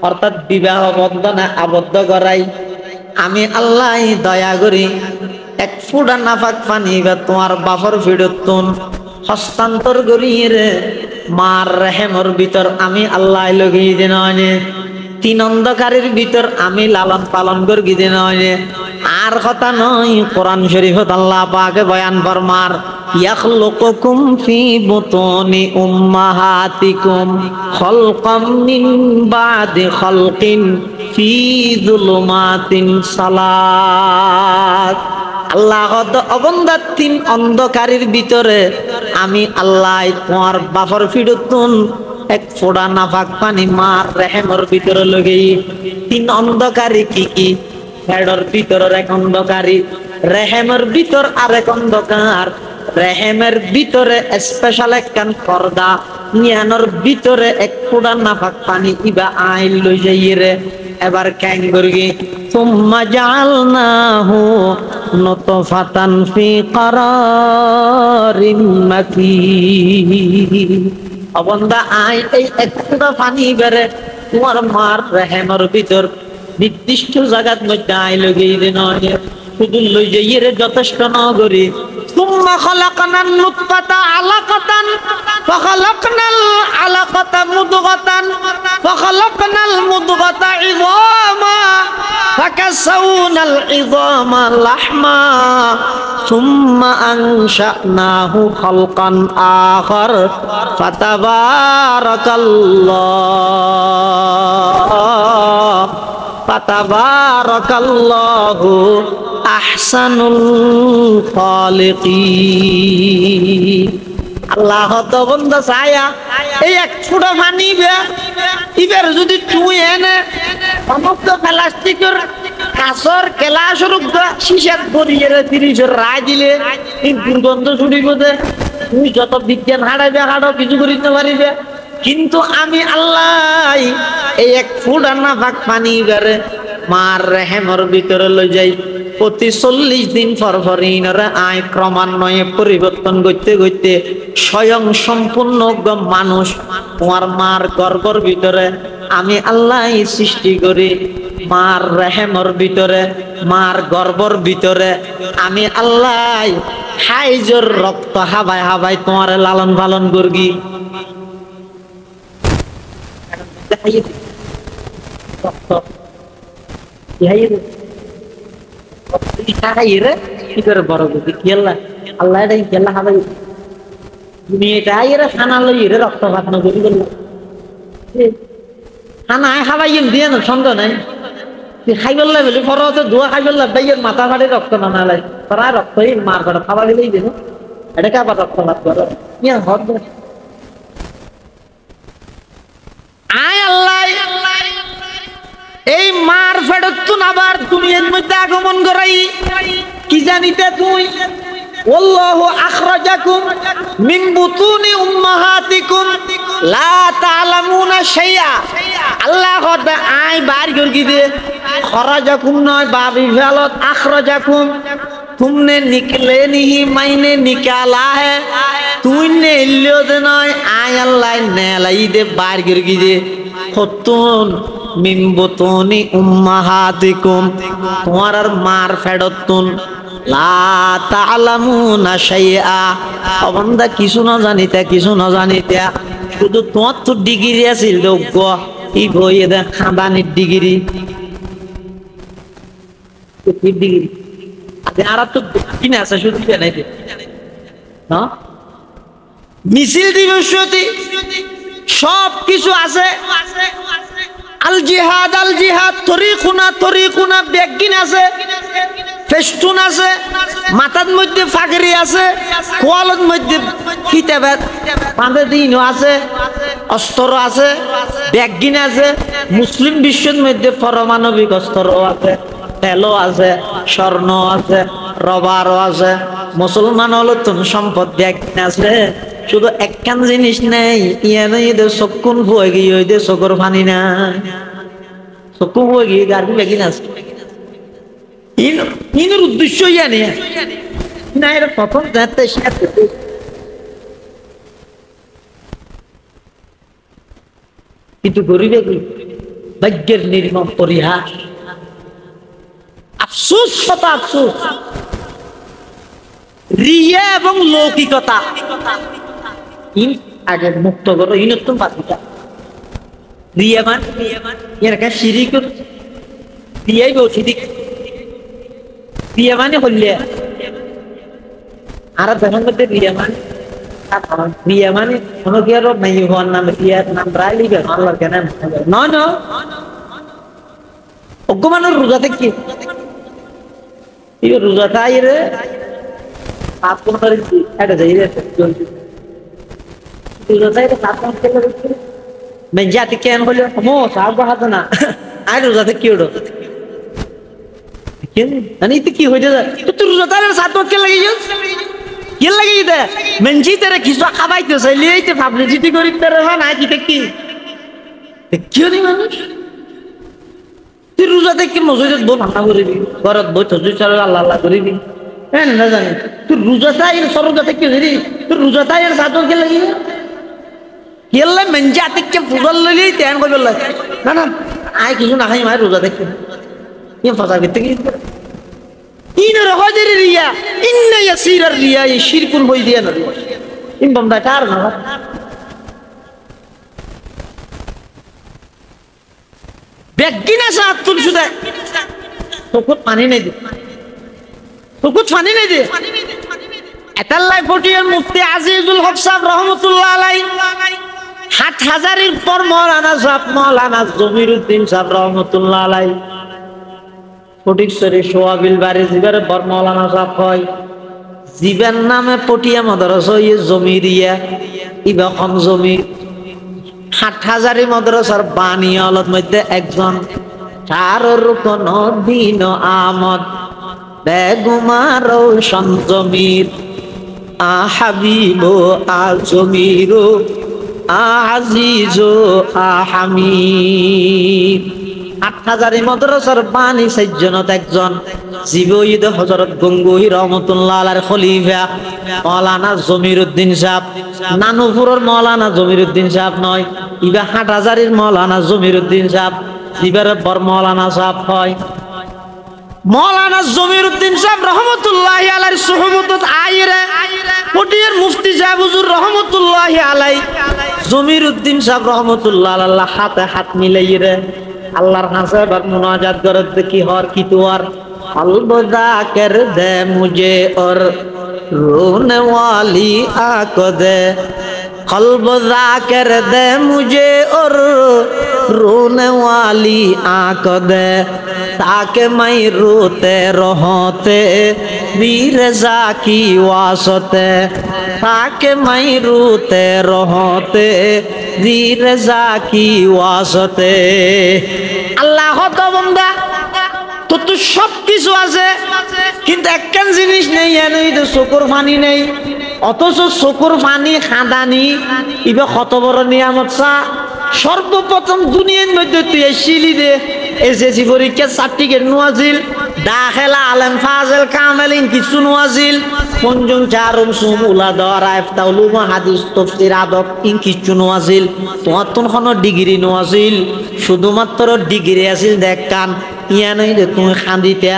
অর্থাৎ বিবাহ বন্ধনে আবদ্ধ করাই আমি আল্লাহ দয়া করি এক ফুটা নাফাক পানি বা তোমার বাপর ফিরতুন হস্তান্তর করিয়ে রে মার রেহেমর ভিতর আমি আল্লাহ লগিয়ে দিন তিন অন্ধকারের ভিতর আমি লালন পালন করি দিন আর কথা নয় কোরআন শরীফত আল্লাহ পাকে বয়ান ফরমার ইয়াখলুকুকুম ফি বুতুনি উম্মাহাতিকুম খালকাম মিন বাদি খালকিন ফি যুলুমাতিন সালাত আল্লাহ অবন্দা তিন অন্ধকারের ভিতরে আমি আল্লাহ তোমার বাপর ফিরতুন এক ফোড়া নাফাক পানি মার রেহেমর ভিতরে লগেই তিন অন্ধকারী কি কি হেডর ভিতরের এক অন্ধকারী রেহেমের ভিতর আরেক অন্ধকার রেহেমের ভিতরে স্পেশাল একখান পর্দা নিয়ানোর ভিতরে এক ফোড়া নাফাক পানি ইবা আইল লই যাই রে এবার ক্যাং করগি সুম্মা জাআলনাহু নুতফাতান ফি কারারিম মাকিন অবন্দা আই এই এক ফোঁটা পানি বেরে তোমার মার রেহেমের ভিতর নির্দিষ্ট জায়গার মধ্যে আই লগেই দিন শুধু লই যাই রে যথেষ্ট নগরী ثم خلقنا النطفة علقة فخلقنا العلقة مضغة فخلقنا المضغة عظاما فكسونا العظام لحما ثم أنشأناه خلقا آخر فتبارك الله আহসানুল খালিকিন আল্লাহ তো বন্ধা ছায়া এই এক ফোঁটা পানি এবার যদি তুই এনে সমস্ত প্লাস্টিকের কাঁচর কেলাসের শিশাত ভরিয়ে 30 রায় দিলে এই দুর্গন্ধ ছুটিব যে তুই যত বিজ্ঞান হারাইবে হাড়ো কিছু করিতে পারিবে কিন্তু আমি আল্লাহ এই এক ফোঁটা নাফাক পানি বেড়ে মার রেহেমর ভিতরে লই যাই প্রতি 40 দিন পর আয় ক্রমান্বয়ে পরিবর্তন করতে করতে স্বয়ং সম্পূর্ণ মানুষ তোমার মার গর্ভের ভিতরে আমি আল্লাহ সৃষ্টি করি মার রেহেমর ভিতরে মার গর্ভের ভিতরে আমি আল্লাহ হাইজর রক্ত হাবাই হাবাই তোমার লালন পালন করগি রক্ত কি করে বড় বুদ্ধি খেলা আল্লাহ খেলা হবে দুনিয়াটা খানা লই রক্তপাত নগরী বলল খানা খাবাই দিয়ে না সন্দেহ নাই তুই খাই বললে বলি পরে ধোয়া খাই বললে ভাইয়ের মাথা ফাটে রক্ত না লাই তারা রক্তই মার করে খাওয়া গেলেই দিন এটাকে আবার রক্তপাত করো আয় আল্লাহ এই মার ফেরতুন আবার দুনিয়ার মধ্যে আগমন করাই কি জানিতে তুই আল্লাহু আখরাজাকুম মিন বুতুনি উম্মাহাতিকুম লা তা'লামুনা শাইআ আল্লাহ কত আই বার করগি দে খরাজাকুম নয় বাবি ফেলত আখরাজাকুম तुमने निकले नहीं मैंने निकाला है तूने लियो दे नय आय अल्लाह ने लाई दे बार गिरगी दे खुतून मिन बुतूनी उम्माहातिकुम तुम्हार मार फेडतुन ला ता'लामुना शाइआ अबंदा किछु न जानिते शुधु তোমার তো ডিগ্রি আছিল যোগ্য এই বইয়ে দে খাদানির ডিগ্রি কি ডিগ্রি আর তো কিনা আছে শুধু নাই না মিছিল দিবসতি সব কিছু আছে আল জিহাদ তরিকুনা বেগিন আছে ফেস্টুন আছে মাথার মধ্যে ফাগরি আছে কোয়ালের মধ্যে কিতাবের বাঁধে দিন আছে অস্ত্র আছে বেগিন আছে মুসলিম বিশ্বের মধ্যে পারমাণবিক অস্ত্র আছে তেলও আছে স্বর্ণ আছে রবারও আছে মুসলমান হলো তুমি সম্পদ বেগিন আছে শুধু একখান জিনিস নেই ইয়াদের চকুন হয়ে গিয়ে ওই দে চকুর পানি না চকু হয়ে গিয়ে গাড়ি বেগিন আছে ইনের উদ্দেশ্য জানি না এর প্রথম যাতে কিন্তু গরিবে কি ভাগ্যের নির্মম পরিহাস আফসোস শত আফসোস রিয়া এবং লৌকিকতা ইন আগে মুক্ত করো ইনতুম বাতিটা রিয়া মান এরকা শিরিক রিয়াই বৌঠিক রিয়া মানে হইলে আর ধর্মের মধ্যে রিয়া মানে কোনো কি আর নাই হওয়ার নাম রিয়ার নাম রাইলি বের কেন নয় ন অজ্ঞমানের রোজা থেকে রোজা তাই রে সাত কোন এটা যাই রে রোজা তাই রে সাত কোন জাতি কেন হলো মো সাত বাহাত না আর রোজা থেকে কি ওড়ো কি হয়ে যায় তুই রোজা তাই সাত কোন কে লাগিয়ে কি লাগিয়ে দে মেনজি তেরে কিছু খাবাইতে চাইলে পাবলিসিটি করি তারা না কি কি মানুষ তুই রোজা থেকে মসজিদে বই ভাঙা করিবি ঘরত বই থসি আল্লাহ আল্লাহ করিবি হ্যাঁ না জানি তুই রোজাটাই সরোজা থেকে ধরি তুই রোজাটাই সাতর কে লাগি কেলে মেঞ্জা থেকে ফুজল লইলি তেন কই বললা না না আই কিছু না খাই মাই রোজা থেকে কি ফাসা করতে কি ইন রহজের রিয়া ইন্না ইয়াসিরার রিয়া এই শিরকুন হই দিয়া না ইন বমদা কার না বেগিনা সাত তুল সুদা চকুত পানি নাই দে চকুত পানি নাই দে এতাল্লাই ফটিয়ার মুফতি আজিজুল হক সাহেব রহমতুল্লাহ আলাইহি ৭০০০ এর পর মাওলানা জমিরউদ্দিন সাহেব রহমতুল্লাহ আলাইহি ফটিকছড়ি সোয়াবিল বাড়ি জিবারে বর মাওলানা সাহেব হয় জীবের নামে পটিয়া মাদ্রাসা ইয়ে জমিরিয়া ইবা কম জমি ৭০০০ মাদ্রাসার বানিয়ালত মধ্যে একজন চার রুকন দিন আমদ বেগুমার রৌশন জমির আহাবিব আজমির আজিজ আহামির ৮০০০ মাদ্রাসার বানি সাইজনত একজন জীবঈদ হযরত গঙ্গুই রহমাতুল্লাহ আলাইহির খলিফা মাওলানা জমিরউদ্দিন সাহেব নানুপুরের মাওলানা জমিরউদ্দিন সাহেব নয় ইবা ৮০০০ এর মাওলানা জমিরউদ্দিন সাহেব জিবারে বর মাওলানা সাহেব হয় মাওলানা জমিরউদ্দিন সাহেব রহমাতুল্লাহ আলাইহির সুহবত আইরে পটিয়ার মুফতি সাহেব হুজুর রহমাতুল্লাহ আলাইহি জমিরউদ্দিন সাহেব রহমাতুল্লাহ আল্লাহ হাতে হাত মিলাইরে আল্লাহর কাছে বার মুনাজাত করত কি হর কি তোর अलबदा कर दे मुझे और रोने वाली आँख दे अलबदा कर दे मुझे और रोने वाली आँख दे ताकि मैं रोते रहते वीरजा की वास्ते ताकि मैं रोते रहते वीरजा की वास्ते अल्लाह तो बंदा तो तू सब কিছু আছে কিন্তু একখান জিনিস নেই এনই তো চকুর পানি নেই অথচ চকুর পানি খাদানি ইবে কত বড় নিয়ামত সা সর্বপ্রথম দুনিয়ার মধ্যে তুই এসেছিলি দে এসএসসি পরীক্ষা সার্টিফিকেট নোয়াজিল দাখিলা আলেম ফাজেল কামেলিন কিছু নোয়াজিল পঞ্চম চারম সুম উলা দরা ইফতাউল হাদিস তাফসীর আদব ইন কিছু নোয়াজিল তোমার তো কোনো ডিগ্রি নোয়াজিল শুধুমাত্র ডিগ্রি আছিল দেখকান ইয়ানই যে তুমি খান্দিতে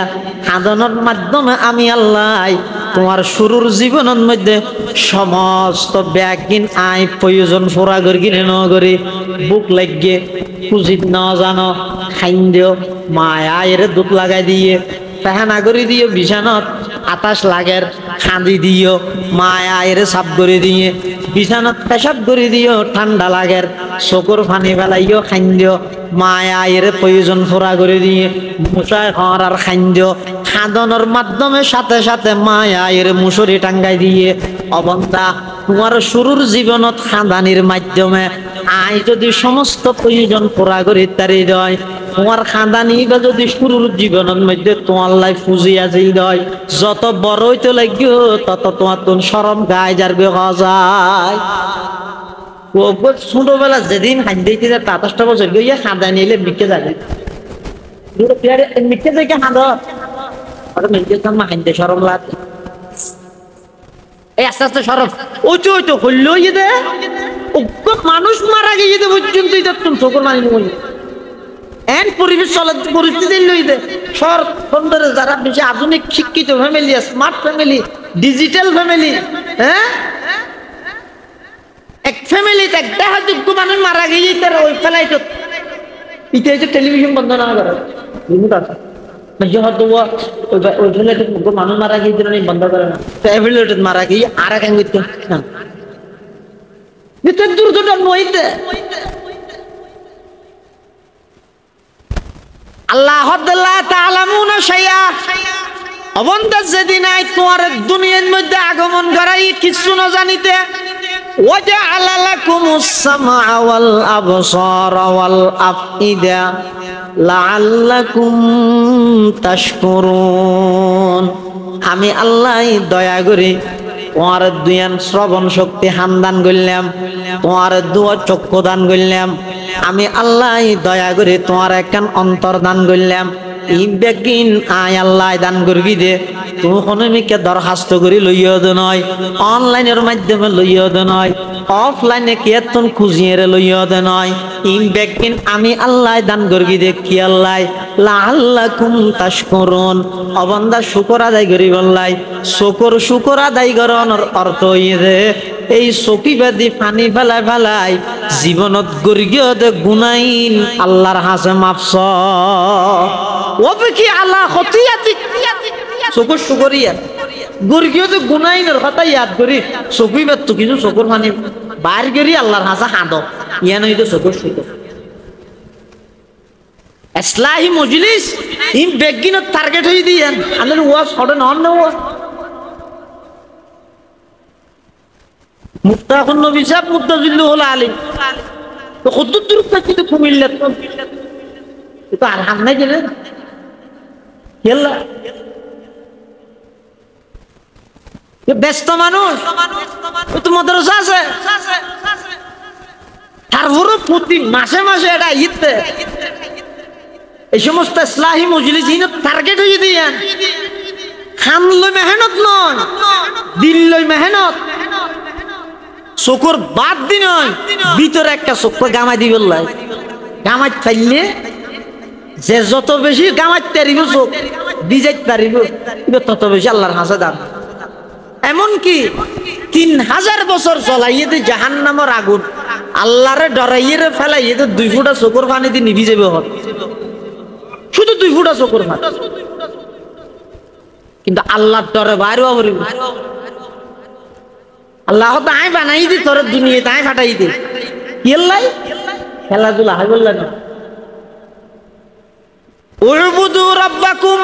খাদানোর মাধ্যমে আমি আল্লাহ তোমার শুরুর জীবনের মধ্যে সমস্ত ব্যাগিন আই প্রয়োজন পুরা করি কিনে ন করি বুক লাগিয়ে খুঁজিত ন জানো খাইন দিও মায়া এর দুধ লাগাই দিয়ে পেহানা করে দিও বিছানত আতাস লাগের খাঁদি দিও মায়া এর সাপ করে দিয়ে বিছানত পেশাব করে দিও ঠান্ডা লাগের চকুর পানি ফেলাইও খাইন দিও মায়া এর প্রয়োজন পুরা করে দিয়ে মুসায় খাওয়ার আর খাইন দিও খাদনের মাধ্যমে সাথে সাথে মায়া এর মুসুরি টাঙ্গাই দিয়ে অবন্তা তোমার শুরুর জীবনত খাদানির মাধ্যমে আই যদি সমস্ত প্রয়োজন পুরা করি তারি দেয় তোমার খাদানি বা যদি শুরুর জীবনের মধ্যে তোমার লাই ফুজিয়া যেই দেয় যত বড় হইতে লাগিও তত তোমার তোর শরম গায়ে যাবে যায় ছোটবেলা যেদিন খাইতে যায় ২৭টা বছর গিয়ে খাদানি এলে মিটকে যাবে মিটকে যায় খাদ খাইতে সরম লাগে এই আস্তে আস্তে সরম ওই তো হইলো দে মানুষ মারা গিয়ে পর্যন্ত তুমি চোখের মানি নই এন পরিবেশ চলে পরিস্থিতি লই দে শহর বন্দরে যারা বেশি আধুনিক শিক্ষিত family smart family digital family, হ্যাঁ, এক ফ্যামিলিতে একটা যোগ্য মানুষ মারা গিয়ে তার ওই ফ্লাইট ইতে টেলিভিশন বন্ধ না করে রিমোট আছে ওই ফ্লাইট মানুষ মারা গিয়ে বন্ধ করে না, ফ্লাইট মারা গিয়ে আর এক দুর্ঘটনা হইতে আল্লাহ তাআলামুনা শাইআ অবন্দার যেদিন আই তোমার দুনিয়ার মধ্যে আগমন করাই কিছু না জানিতে ওয়াজআলা লাকুমুস সামআ ওয়াল আবসারা ওয়াল আফইদা লাআল্লাকুম তাশকুরুন। আমি আল্লাহ দয়া করে তোমার দুয়ান শ্রবণ শক্তি হামদান করলাম, তোমার দুয়া চক্ষু দান করলাম, আমি আল্লাহ দয়া করে তোমার একখান অন্তর দান করলাম। ই বেগিন আয় আল্লাহ দান করবি দে, তুমি কোনো মিকে দরখাস্ত করি লইয়া দে নয়, অনলাইনের মাধ্যমে লইয়া দে নয়, অফলাইনে কেতন খুঁজিয়ে লইয়া দে নয়, ই বেগিন আমি আল্লাহ দান করবি দে কি আল্লাহ লাআল্লাকুম তাশকুরুন। অবন্দা শুকর আদায় করি বললাই, শুকর আদায় করানোর অর্থ ইয়ে এই চকিবাদি পানি ফেলাই ফেলাই জীবনত গরিয় দে গুনাইন আল্লাহর হাসে মাপস ওবে কি আল্লাহ খতিয়াতি শুকরিয়া গরিয় দে গুনাইনের কথা ইয়াদ করি চকিবাদ তো কিছু চকুর পানি বাইর করি আল্লাহর হাসে হাঁদ ইয়ান হইতো চকুর শুকর ইসলাহি মজলিস ইন বেগিনত টার্গেট হই দিয়েন আল্লাহর ওয়াজ হড়ে নন না ওয়াজ মুফতাহুন নবী সাহেব মুফতাজিল্লুল আলিম তো কত দূর থেকে কুমিল্লা তো আর হাম নাই গেলে কেলা ব্যস্ত মানুষ তো মাদ্রাসা আছে তারপরে প্রতি মাসে মাসে এটা ঈদতে এই সমস্ত ইসলাহি মজলিস ইন টার্গেট হয়ে দিয়েন খান লই মেহনত নয় দিল লই মেহনত চকুর বাদ দিন ভিতরে একটা চক্ষু গামাই দিব গামাই চাইলে যে যত বেশি গামাই পারিব চোখ বিজাই পারিব তত বেশি আল্লাহর হাসে দাম। এমনকি 3000 বছর জ্বলাইয়ে দে জাহান্নামের আগুন আল্লাহরে ডরাইয়ে ফেলাইয়ে দে 2 ফুটা চকুর পানি দিয়ে নিভি যাবে হল শুধু 2 ফুটা চকুর পানি, কিন্তু আল্লাহর ডরে বাইরে পারিব আল্লাহ তাই বানাই দি তোর দুনিয়া তাই ফাটাই দে কেলাই খেলাধুলা হয় বললেন উবুদু রাব্বাকুম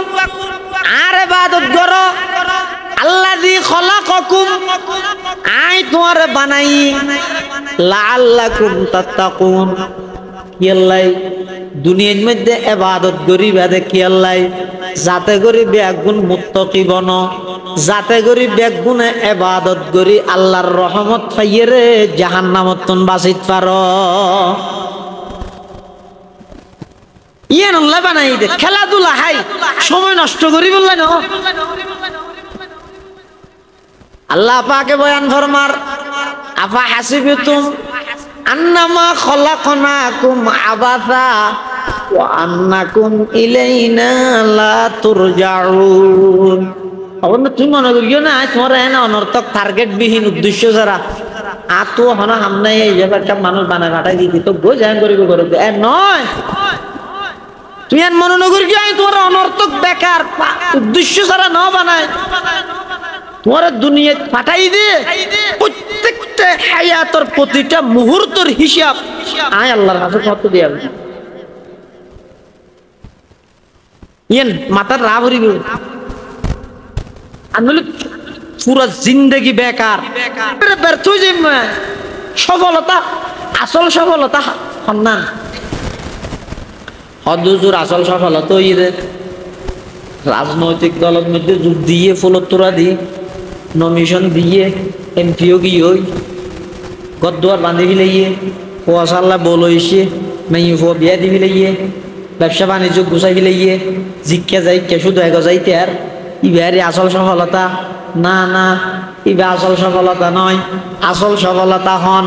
আর ইবাদত করো আল্লাযী খলাকাকুম আই তোমার বানাই লাআল্লাকুম তাত্তাকুন কেলাই দুনিয়ার মধ্যে ইবাদত করি বাদে কেলাই যাতে করি বেগুন মুত্তাকি বন যাতে করি বেগুনে ইবাদত করি আল্লাহর রহমত পাইয়ে রে জাহান্নামত তুন বাঁচিত পারো ইয়ান আল্লাহ বানাই দে খেলাধুলা হাই সময় নষ্ট করি বললেন আল্লাহ পাকে বয়ান ফরমার আফা হাসিবতুম আন্নামা খলাকনাকুম আবাসা ওয়া আন্নাকুম ইলাইনা লা তুরজাউন। অবন্য তুমি মনে করিও না তোমার এনে অনর্থক টার্গেট বিহীন উদ্দেশ্য ছাড়া আতো হন হামনে এই জায়গাটা মানুষ বানা কাটাই দিতি তো গো জান করিব করব এ নয় তুই এন মনে নগর কি আই তোমার অনর্থক বেকার উদ্দেশ্য ছাড়া না বানায় তোমার দুনিয়া পাঠাই দে প্রত্যেকটা হায়াতের প্রতিটা মুহূর্তের হিসাব আয় আল্লাহর কাছে কত দিয়া ইয়ান মাথার রাগ হরি গো আনলে পুরো জিন্দেগি বেকার ব্যর্থ হয়ে যাবে। সফলতা আসল সফলতা সন্ধান হদুজুর আসল সফলতা হই রে রাজনৈতিক দলের মধ্যে যোগ দিয়ে ফলতরা দিয়ে নমিশন দিয়ে এমপিও গিয়ে ওই গদ্দুয়ার বাঁধি ফেলাইয়ে কুয়াশাল্লা বল হয়েছে মেয়ে ফো বিয়া দি ফেলাইয়ে ব্যবসা বাণিজ্য গুছাই ফেলাইয়ে জিজ্ঞা যাই কে শুধু এগো যাইতে আর ইবারে আসল সফলতা না না ইবা আসল সফলতা নয়। আসল সফলতা হন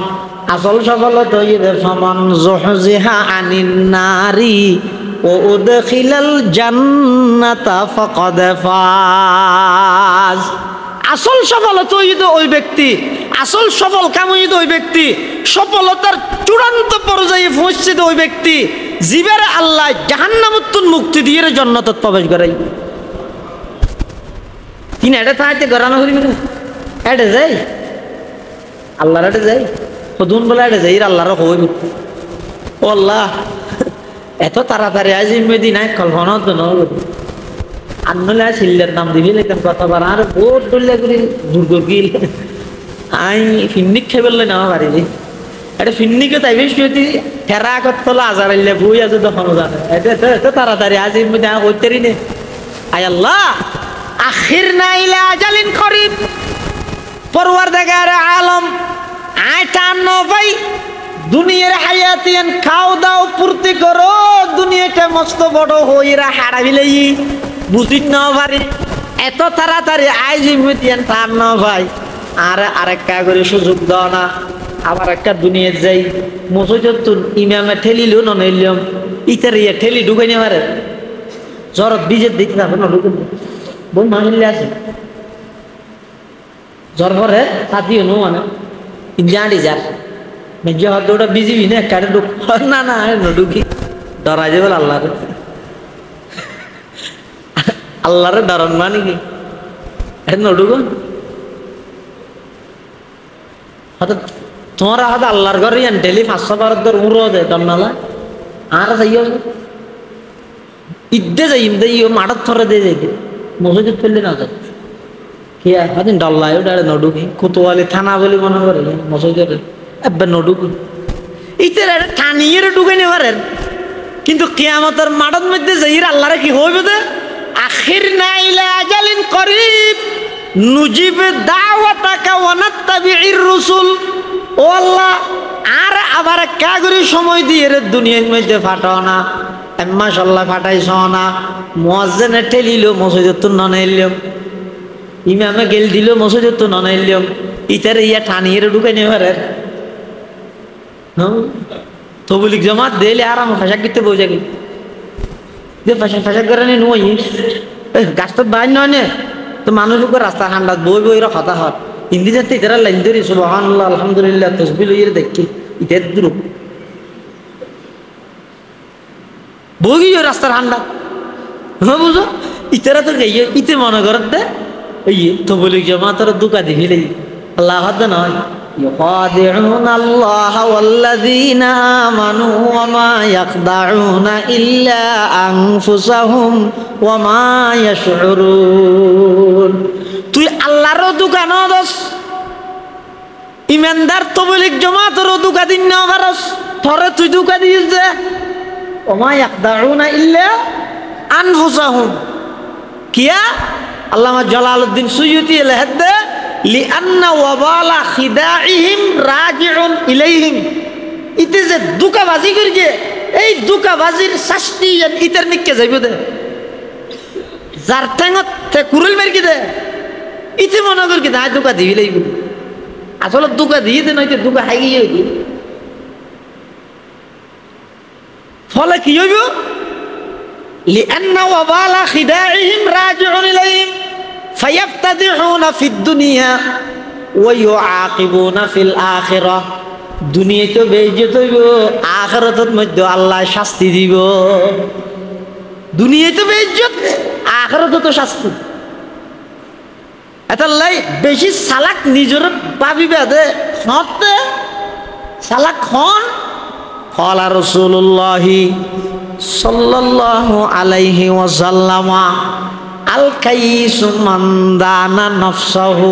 আসল সফলতা হইয়ে সমান জুহজিহা আনিন নারি ও উদখিলাল জান্নাতা ফাকাদ ফাজ। আসল সফলতা হইতো ওই ব্যক্তি, আসল সফল কাম হইতো ওই ব্যক্তি, সফলতার চূড়ান্ত পর্যায়ে পৌঁছে ওই ব্যক্তি জীবের আল্লাহ জাহান্নামুত্তুন মুক্তি দিয়ে জান্নাতত প্রবেশ করাই। তিন এটা থাকতে গড়ানো করিবি না, এটা যাই আল্লাহর এটা যাই সদুন বলে এটা যাই আল্লাহর হইব। ও আল্লাহ এত তাড়াতাড়ি আজ মেদিনায় কল্পনা তো নয় আনলে শিল্লের নাম দিবি লেখেন কতবার আর বহুত ডলে করি দুর্গ গিল আই ফিন্নিক খেয়ে বললে নেওয়া পারিলি এটা ফিন্নিকে তাই বেশি ঠেরা করতলা আজার আইলে বই আছে তখন জানে এত তাড়াতাড়ি আজ হইতেরি নে। আয় আল্লাহ আখিরনা ইলা আজালিন করিব, পরওয়ারদিগার আলম আয় টান ভাই দুনিয়ার হায়াতিয়ান খাও দাও পূর্তি করো, দুনিয়াটা মস্ত বড় হইরা হারাবিলেই বুঝিত না পারি এত তাড়াতাড়ি আইজ ইমিতিয়ান টান না ভাই আর আরেকটা করে সুযোগ দাও না। আবার একটা দুনিয়ার যাই মসজিদতুন ইমামে ঠেলিল নইলাম ইতার ইয়ে ঠেলি ঢুকাই নে পারে জ্বরত বীজের দিতে না ঢুকে বোন মাহিলে আছে জ্বর ভরে সাথীও নো মানে জানি যার মেজে হয়তো ওটা বিজিবি না কারে ঢুক না না ঢুকি ডরা যাবে আল্লাহ আল্লাহরে ডরন মানে কি নডুক হয়তো তোমার হয়তো আল্লাহর ঘরে ডেলি 500 বার দর উড়ো দে দন্নালা আর যাইও ইদ্দে যাই ইমদে ইও মাঠত থরে দে যাই মসজিদ ফেললে না যায় কি হয়তো ডল্লাই ওটা নডুকি কোতোয়ালি থানা বলে মনে করে মসজিদের এবার নডুক ইতের টানিয়ে ঢুকে নেবারেন কিন্তু কিয়ামতের মাঠের মধ্যে যাই আল্লাহরে কি হইবে দে আখিরনা ইলা আজালিন করিব নুজিব দাওয়াতাকা ওয়া নাত্তাবিউর রাসূল। ও আল্লাহ আর আবার কাগরি সময় দিয়ে দুনিয়ার মধ্যে ফাটাও না, মাশাআল্লাহ ফাটাইছ না, মুয়াজ্জিনে ঠেলিল মসজিদত ননাইলাম, ইমামে গেল দিল মসজিদত ননাইলাম, ইতার ইয়া টানিয়ে ঢুকে নেবারে তবলিগ জমাত দিলে আরাম ফাঁসাক দিতে বই যাবি যে ফাঁসাক করে নি নই গাছটা বাইর নয় নে তো মানুষ রাস্তা ঠান্ডাত বই বই কথা হয় হিন্দি জানতে ইতারা লাইন ধরি সুবহানাল্লাহ আলহামদুলিল্লাহ তসবিহ লইয়ে দেখি ইতার দূর বই রাস্তা ঠান্ডা হ্যাঁ বুঝো ইতারা তো গাইয়ে ইতে মনে করার দে ওই তবলিগ জমাতের দুকা দিবি লাই আল্লাহ হাত নয় يخادعون الله والذين آمنوا وما يخدعون إلا أنفسهم وما يشعرون। তুই আল্লাহর দোকান দস ইমানদার তবলিগ জামাতের দোকান দিন না পারস থরে তুই দোকান দিস দে ওমা ইয়াখদাউনা ইল্লা আনফুসাহুম কিয়া আল্লামা জালালউদ্দিন সুয়ুতি লেখে দে লিআন্না ওয়াবালা খিদাইহিম রাজিউন ইলাইহিম ইতে যে দুকাবাজি করিছে এই দুকাবাজির শাস্তি ইতার নিকে যাইব দে যার ঠেঙত কুরুল মারকি দে ইতে মনে করি কি দায় দুকা দিবি লাগবে আসলে দুকা দিয়ে দে নইতে দুকা হাই গিয়ে ফলে কি হইব লিআন্না ওয়াবালা খিদাইহিম রাজিউন ইলাইহিম فيفتضحون في الدنيا ويعاقبون في الآخرة। দুনিয়াতে বেইজ্জত হইব আখিরাতের মধ্যে আল্লাহ শাস্তি দিব। দুনিয়াতে বেইজ্জত আখিরাতে তো শাস্তি। এতাল্লাই বেশি চালাক নিজের ভাবিবে দে হতে চালাক হন। قال رسول الله صلى الله عليه وسلم আল কাইসু মান দানা নাফসাহু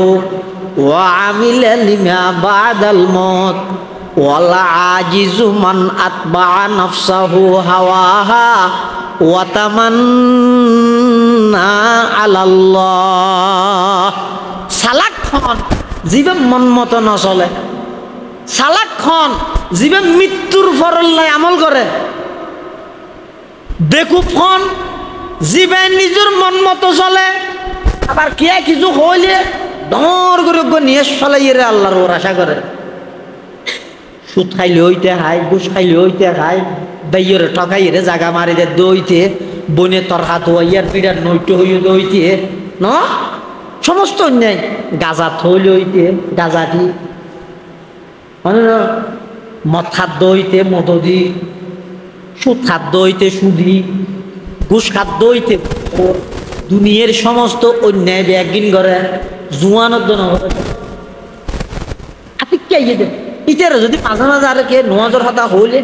ওয়া আমিলা লিমা বাদাল মউত ওয়াল আজিজু মান আতবা'a নাফসাহু হাওয়াহা ওয়া তামান্না আলাল্লাহ। সালাক খন জীবন মন মতো নচলে, সালাক খন জীবন মৃত্যুর ফরল্লাই আমল করে, বেকুব খন জীবন নিজের মন মতো চলে আবার কে কিছু হইলে ডর করে নিয়ে চলাই রে আল্লাহর ওর আশা করে। সুদ খাইলে হইতে খায়, ঘুষ খাইলে হইতে খায়, বাইয়ের ঠকাই রে জাগা মারি দে দইতে বনে তোর হাত হইয়ার পিড়ার নৈট হইয়ে দইতে ন সমস্ত অন্যায় গাঁজা থইল হইতে গাঁজাটি মানে মদ খাদ্য হইতে মদদি, সুদ খাদ্য হইতে সুদি, ঘুষ খাদ্য হইতে দুনিয়ার সমস্ত অন্যায় ব্যাগিন করে জুয়ানোর জন্য আপনি কে ইয়ে দেন ইটার যদি মাঝে মাঝে আর কে নোয়াজের কথা হইলে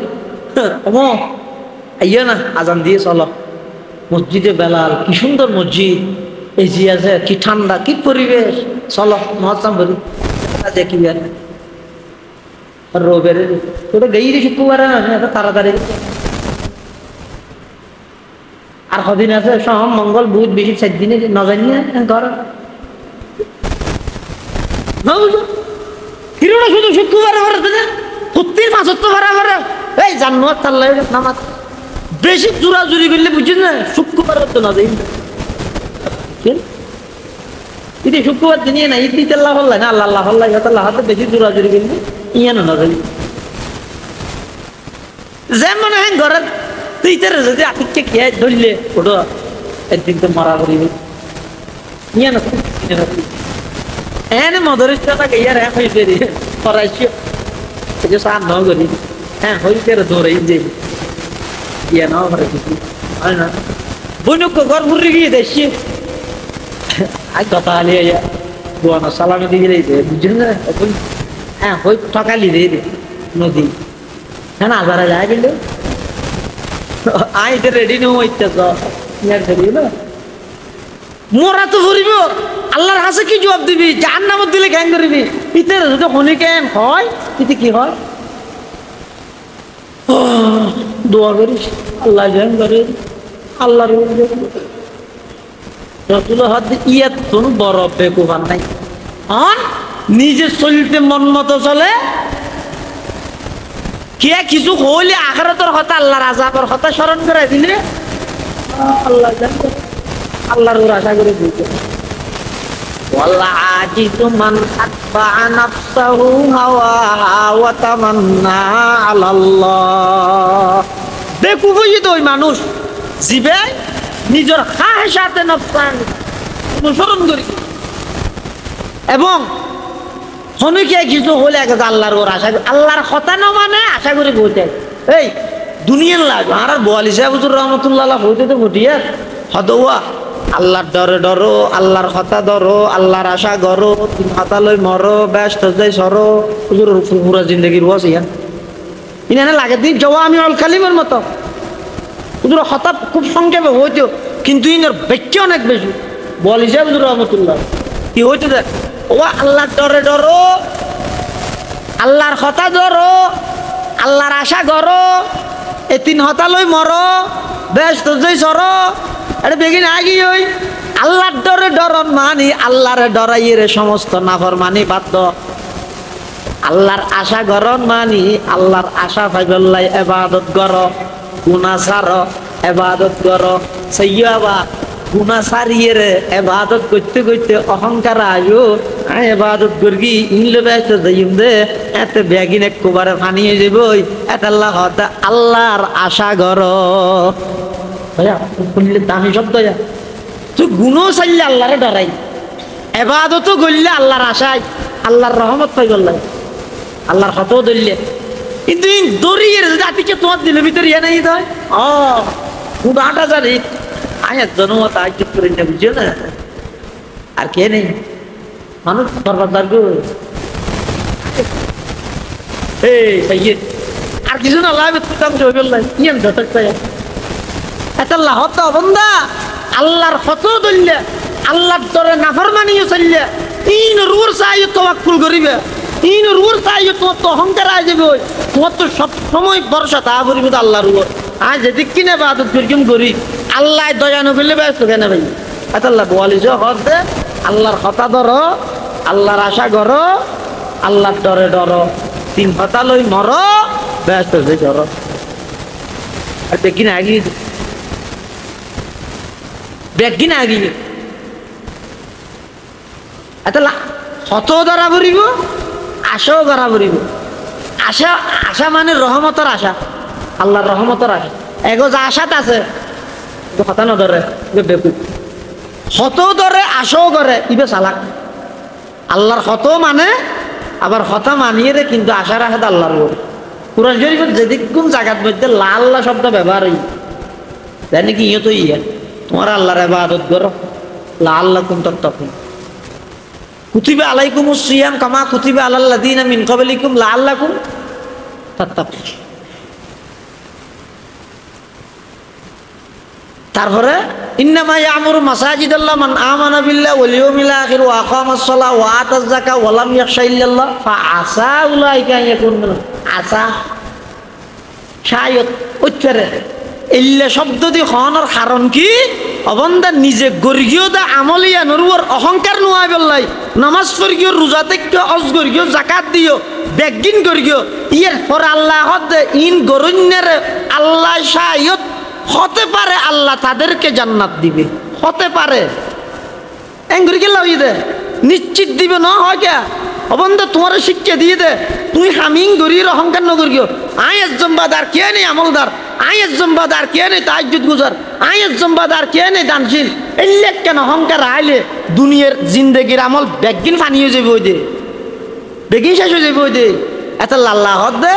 আইয়া না আজান দিয়ে চলো মসজিদে বেলাল কি সুন্দর মসজিদ এই যে আছে কি ঠান্ডা কি পরিবেশ চলো মহাস্তাম বলি দেখি রোবের তোরা গেই রে শুক্রবার না এত তাড়াতাড়ি আর কদিন আছে সোম মঙ্গল বুধ বেশি 4 দিনে ন জানি না ঘর হিরোটা শুধু শুক্রবার ঘরে প্রত্যেক মাসত তো ভাড়া ঘরে এই জানুয়ার তার লাগে নামাজ বেশি জোরাজুরি করলে বুঝছেন না শুক্রবার তো না যাই ঈদে শুক্রবার দিনে না ঈদ দিতে আল্লাহ হল্লাই না আল্লাহ আল্লাহ হল্লাই আল্লাহ হাতে বেশি জোরাজুরি করলে ইয়ানো না যাই যেমন হ্যাঁ ঘরে তুই তার যদি আতিককে খেয়ে ধরলে ওটা একদিন তো মারা করিবে ইয়ানো এনে মধুরের টাকা ইয়ার এক হয়েছে রে করাইছি এই যে সান ন করি হ্যাঁ হইতে দৌড়াই যে ইয়া নাও করে কিছু হয় না বনুক ঘর মুড়ি গিয়ে দেখছি আজ কথা আলিয়া ইয়া দোয়ানো সালামে দিয়ে দিয়েছে বুঝছেন না এখন হ্যাঁ হই ঠকালি রে নদী হ্যাঁ না আজারা যায় কিন্তু আইতে রেডি নো হইতে তো ইয়ার ধরি না মোরা তো ভরিব আল্লাহর কাছে কি জবাব দিবি জাহান্নামত দিলে কেন করবি ইতে যদি হনি কেন হয় ইতে কি হয় দোয়া করিস আল্লাহ জান করে আল্লাহর রসুলের হাত ইয়াত কোন বড় বেকুফান নাই আর নিজে চলতে মন মতো চলে কে কিছু হইলে আখিরাতের কথা আল্লাহর আযাবের কথা স্মরণ করে দিলে আল্লাহ জান আল্লাহর আশা করে দিতে ওয়াল্লাহ আজিতু মান আতবা নাফসাহু হাওয়াহা ওয়া তামান্না আলাল্লাহ বেকুফ হয়ে তো ওই মানুষ জিবে নিজের খাহেসাতে নফসান অনুসরণ করি এবং হনিকে কিছু হলে এক আল্লাহর ওর আশা আল্লাহর কথা না মানে আশা করে বলতে এই দুনিয়ার লাগ আর বোয়ালি সাহেব হুজুর রহমতুল্লাহ হইতে তো ঘটিয়া হদওয়া আল্লাহর ডরে ডরো আল্লাহর কথা ধরো আল্লাহর আশা করো তিন হাতা লই মরো ব্যস্ত যাই সরো হুজুর পুরা জিন্দগির বস ইয়া ইনানে লাগে দিন জওয়া আমি অল কালিমের মতো হুজুর হঠাৎ খুব সংক্ষেপে হইতো কিন্তু ইনার ব্যাখ্যা অনেক বেশি বলি সাহেব হুজুর রহমতুল্লাহ কি হইতো দেখ ও আল্লাহর ডরে ডরো আল্লাহর কথা ধরো আল্লাহর আশা করো এই তিন হাতা লই মরো ব্যস্ত যাই সরো এটা বেগিন আগি ওই আল্লাহর ডরে ডরন মানি আল্লাহরে ডরাইয়ে রে সমস্ত নাফরমানি বাদ আল্লাহর আশা গরন মানি আল্লাহর আশা পাইবল্লাই ইবাদত কর গুনাহ ছাড় ইবাদত কর সাইয়াবা গুনাহ ছাড়িয়ে রে ইবাদত করতে করতে অহংকার আয়ো ইবাদত করগি ইনলে ব্যস্ত যাইম দে এত বেগিন একবারে ফানিয়ে যাবই এত আল্লাহর আশা গর ভাইয়া শুনলে দামি শব্দ তুই গুণও চাইলে আল্লাহরে ডরাই এবাদতও করলে আল্লাহর আশায় আল্লাহর রহমত পাই গল্লাই আল্লাহর হতও ধরলে কিন্তু দড়িয়ে জাতিকে তোমার দিলের ভিতরে ইয়ে নাই হয় ও 8,000 আয়াত জনমত আয়োজিত করে না বুঝছো না আর কে নেই মানুষ সর্বদার গো এই সাইয়েদ আর কিছু না লাভ হয়ে গেল ইয়ান যতক চাই আল্লাহ হত বন্দা আল্লাহর হত দল্লে আল্লাহর দরে নাফরমানিও চললে ইন রুর চাই তাওয়াক্কুল করিবে ইন রুর চাই তো অহংকার আই যাবে তোমার তো সব সময় ভরসা তা করিবে আল্লাহর উপর আজ যেদিক কিনে ইবাদত করি আল্লাহ দয়া না করলে ব্যস্ত কেন ভাই আল্লাহ বলিস হদ আল্লাহর কথা ধরো আল্লাহর আশা করো আল্লাহর ডরে ডরো তিন কথা লই মরো ব্যস্ত হয়ে করো আর দেখি না আগে ব্যাগি না আগে হত ধরা পড়িব আশাও ধরা পড়িব আশা আশা মানে রহমতের আশা আল্লাহর রহমতের আশা এগো যা আশাত আছে কথা না ধরে বেকুব হতও ধরে আশাও করে ইবে চালাক। আল্লাহর হত মানে আবার হতা মানিয়ে রে, কিন্তু আশা রাখে আল্লাহর উপর। কুরআন শরীফের যেদিক কোন জায়গার মধ্যে লা আল্লাহ শব্দ ব্যবহার হই জানি কি ইয়ে তো ইয়া তোমার আল্লাহর ইবাদত করো লা আল্লাকুম তাত্তাকুন। কুতিবা আলাইকুমুস সিয়াম কামা কুতিবা আলাল লাযিনা মিন ক্বাবলিকুম লাআল্লাকুম তাত্তাকুন। তারপরে ইন্নামা ইয়ামুরু মাসাজিদাল্লাহ মান আমানা বিল্লাহি ওয়াল ইয়াউমিল আখির ওয়া আকামাস সালাহ ওয়া আতাজ যাকাত ওয়া লাম ইয়াখশা ইল্লাল্লাহ ফাআসা উলাইকা ইয়াকুনুন আসা শায়ত উচ্চারে ইল্লা শব্দ দি হওয়ার কারণ কি অবন্দা নিজে গর্গীয় দা আমলিয়া নরুর অহংকার নোয়া বললাই নামাজ পড়িও রোজা থেকে অজ গর্গীয় যাকাত দিও বেগিন গর্গীয় ইয়ের পর আল্লাহ হদে ইন গরুন্নের আল্লাহ শায়ত হতে পারে আল্লাহ তাদেরকে জান্নাত দিবে, হতে পারে এঙ্গুরিকে লাগাই দে নিশ্চিত দিবে না হয় কে অবন্ধা তোমার শিক্ষা দিয়ে দে তুই হামিং গরির অহংকার নগরিও আয়ের জম্বাদার কে নেই আমলদার আয়ের জম্বাদার কে নেই তাহাজ্জুদ গুজার আয়ের জম্বাদার কে নেই দানশীল এল্লেক কেন অহংকার আইলে দুনিয়ার জিন্দেগির আমল বেগিন ফানি হয়ে যাবে ওই দে বেগিন শেষ হয়ে যাবে ওই দে এত লাল্লাহ হদ দে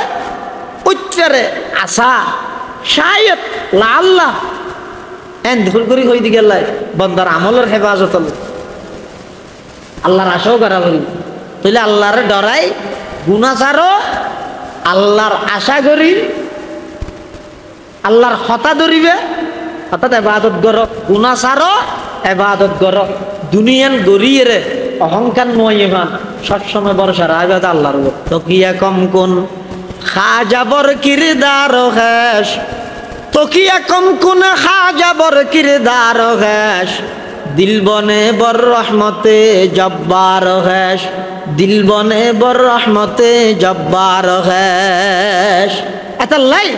উচ্চারে আশা শায়দ লাল্লাহ এন ধুল করি হই দিকে লাই বন্দার আমলের হেফাজত আল্লাহর আশাও করা করি তাহলে আল্লাহরে ডরাই গুনাচারও আল্লাহর আশা করি আল্লাহর হতা ধরিবে অর্থাৎ এবাদত গর গুনাচারও এবাদত গর দুনিয়ান গরিয়ে অহংকার নয় ইমান সবসময় ভরসা রাখবে আল্লাহর উপর। তকিয়া কম কোন খাজাবর কিরদার হেস তকিয়া কম কোন খাজাবর কিরদার হেস দিল বনে বর রহমতে জব্বার হেস দিল বনে বর রহমতে জব্বার হেস এটা লাই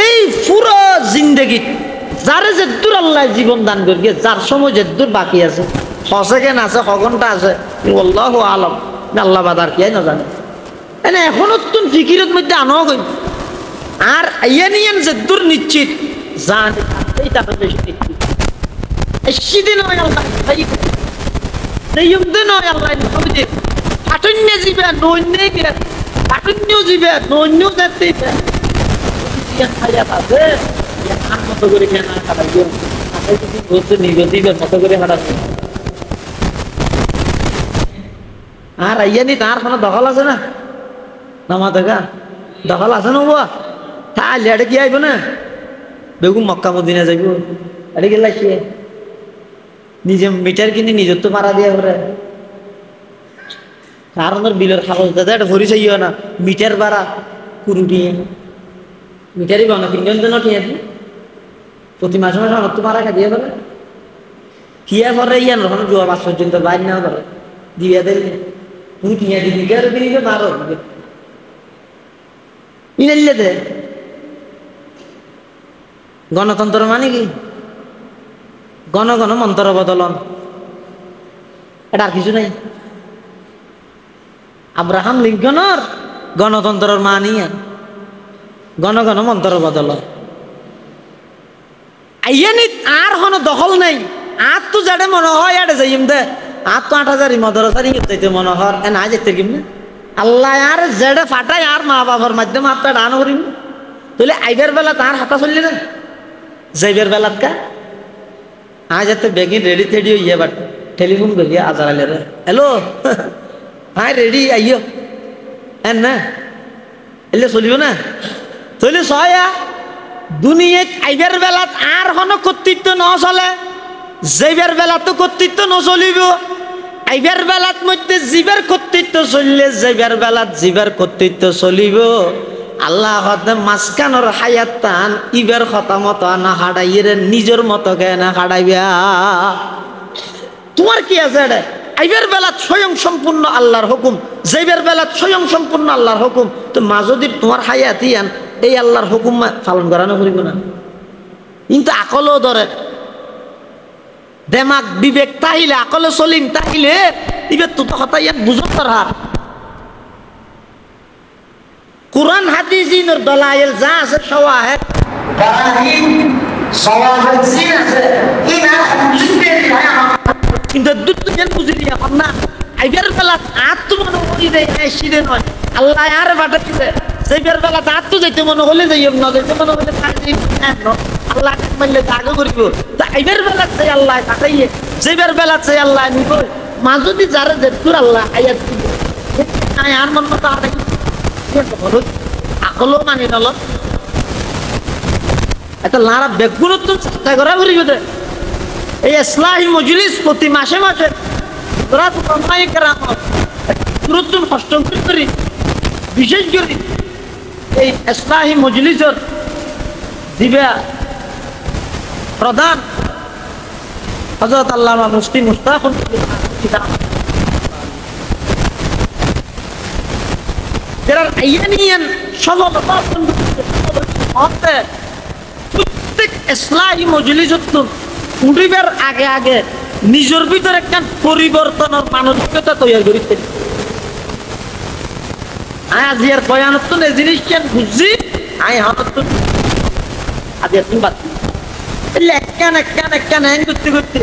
এই পুরো জিন্দগি যারে যেদূর আল্লাহ জীবন দান করি যার সময় যেদূর বাকি আছে সেকেন্ড আছে ঘন্টা আছে আল্লাহু আলম আল্লাহ বাদার কি না জানে এনে এখনো তুন ফিকিরের মধ্যে আনো গই আর আইয়ানিয়ান যেদূর নিশ্চিত জান এইটা বেশি নিশ্চিত এসিদিন হয় আল্লাহ তাই নিয়ম দিন হয় আল্লাহ নবীজি ফাটন্য জিবে নন্যে গে ফাটন্য জিবে নন্য যেতে ইয়া খায়া আছে ইয়া আর মত করে কেন না খাইও আপনি যদি বলতে নিবেদিবে মত করে হাঁটা আর আইয়ানি তার কোনো দখল আছে না নামা দেখা দখল আছে না বাবা তাহলে এটা কি আইব না বেগুন মক্কা মদিনা যাইব এটা গেলা কি নিজে মিটার কিনে নিজের তো মারা দিয়া করে কারণ বিলের খাগজ দাদা এটা ভরি চাইও না মিটার বাড়া কুরুটিয়ে মিটারই বানো তিনজন জন ঠিয়ে প্রতি মাসে মাসে অনেক তো মারা খা দিয়ে করে কিয়া করে ইয়ান ওখানে জোয়া 5 পর্যন্ত বাইর না করে দিয়া দেয় তুমি কিয়া দিবি কে দিবি মারো ইনাইলে দে গণতন্ত্র মানে কি গণ গণ মন্ত্র বদলন এটা আর কিছু নাই আব্রাহাম লিঙ্কনের গণতন্ত্রের মানিয়ে গণ গণ মন্ত্র বদলন আইয়ানি আর কোনো দখল নাই আর তো যাতে মনে হয় এটা যাইম দে আর তো 8000 মদরসার যাইতে মনে হয় না যেতে কিমনে আল্লাহ আর জেডে ফাটাই আর মা বাবার মাধ্যমে হাতটা ডান করিম তাহলে আইবার বেলা তার হাতা চললে না যাইবার বেলাত কা আজ এত বেগিন রেডি থেডি ইয়ে বাট টেলিফোন করিয়া আজার আলে রে হ্যালো হ্যাঁ রেডি আইও হ্যাঁ না এলে চলিব না তাহলে সয়া দুনিয়াত আইবার বেলাত আর কোনো কর্তৃত্ব ন চলে যাইবার বেলা তো কর্তৃত্ব নচলিব আইবার বেলাত মধ্যে জীবের কর্তৃত্ব চললে যাইবার বেলাত জীবের কর্তৃত্ব চলিব আল্লাহ হতে মাঝখানোর হায়াত টান ইবের কথা মতো না হাডাইয়ের নিজের মতো কে না হাডাইবা তোমার কি আছে এটা আইবার বেলাত স্বয়ং সম্পূর্ণ আল্লাহর হুকুম যাইবার বেলাত স্বয়ং সম্পূর্ণ আল্লাহর হুকুম তো মা যদি তোমার হায়াত ইয়ান এই আল্লাহর হুকুম পালন করানো করিব না কিন্তু আকলও ধরে দেমাগ বিবেক তাহিলে আকলে চলিম তাহিলে ইবে তো কথা ইয়ান বুঝত তারা কুরআন হাদিসের দলাইল যা আছে শাওয়াহিদ বারাহিন শাওয়াহিদ জিন আছে ইনা হুজুর কিন্তু দুজন বুঝলি এখন না আইবার বেলা আর তো মনে করি যে সিরে নয় আল্লাহ আর পাঠাচ্ছে সেইবার বেলা আর তো যাইতে মনে হলে যাই না যাইতে মনে হলে আল্লাহ মারলে আগে করিব তা আইবার বেলা চাই আল্লাহ পাঠাইয়ে সেইবার বেলা চাই আল্লাহ নিব মা যদি যারা দেখুর আল্লাহ আয়াত দিব আর মন মতো আর আকলও মানি নল এত লারা বেগুনত্ব চেষ্টা করা করিব এই ইসলাহি মজলিস প্রতি মাসে মাসে তোরা তো কমাই কেরামত গুরুত্ব কষ্ট করি বিশেষ করে এই ইসলাহি মজলিসের দিবা প্রধান হযরত আল্লামা মুফতি মুস্তাফুল যারা আইয়ানিয়ান সফলতা প্রত্যেক ইসলাহি মজলিসত উঠিবার আগে আগে নিজের ভিতরে একটা পরিবর্তনের মানসিকতা তৈরি করিতে আজি আর বয়ানত তো জিনিস কেন বুঝছি আই হানত আজ তুমি বাদ একখান করতে করতে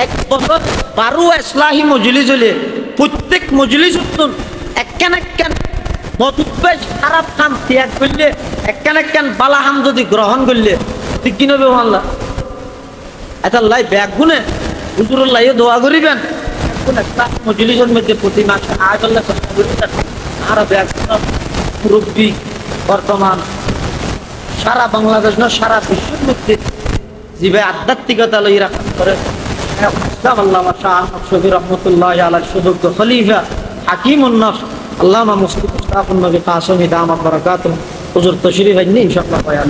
এক বছর 12 ইসলাহি মজলিস হলে প্রত্যেক মজলিস একখান মধুবেশ খারাপ খান ত্যাগ করলে একখান বালা হাম যদি গ্রহণ করলে ঠিক কিনা বেমাল্লা এটা লাই ব্যাগ গুনে হুজুরের লাইয়ে দোয়া করিবেন কোন একটা মজলিসের মধ্যে প্রতি মাসে আয় করলে চেষ্টা করিবেন আর ব্যাগ মুরব্বী বর্তমান সারা বাংলাদেশ না সারা বিশ্বের মধ্যে জীবে আধ্যাত্মিকতা লইরা কাজ করে আল্লামা শাহ আহমদ শফি রহমতুল্লাহ আলাইহি সুযোগ্য খলিফা হাকিমুন নফস আল্লামা মুফতি মুস্তাফুন নবী কাসেমি দামাত বারাকাতুহু হুজুর তশরিফ আইনি ইনশাআল্লাহ বয়ান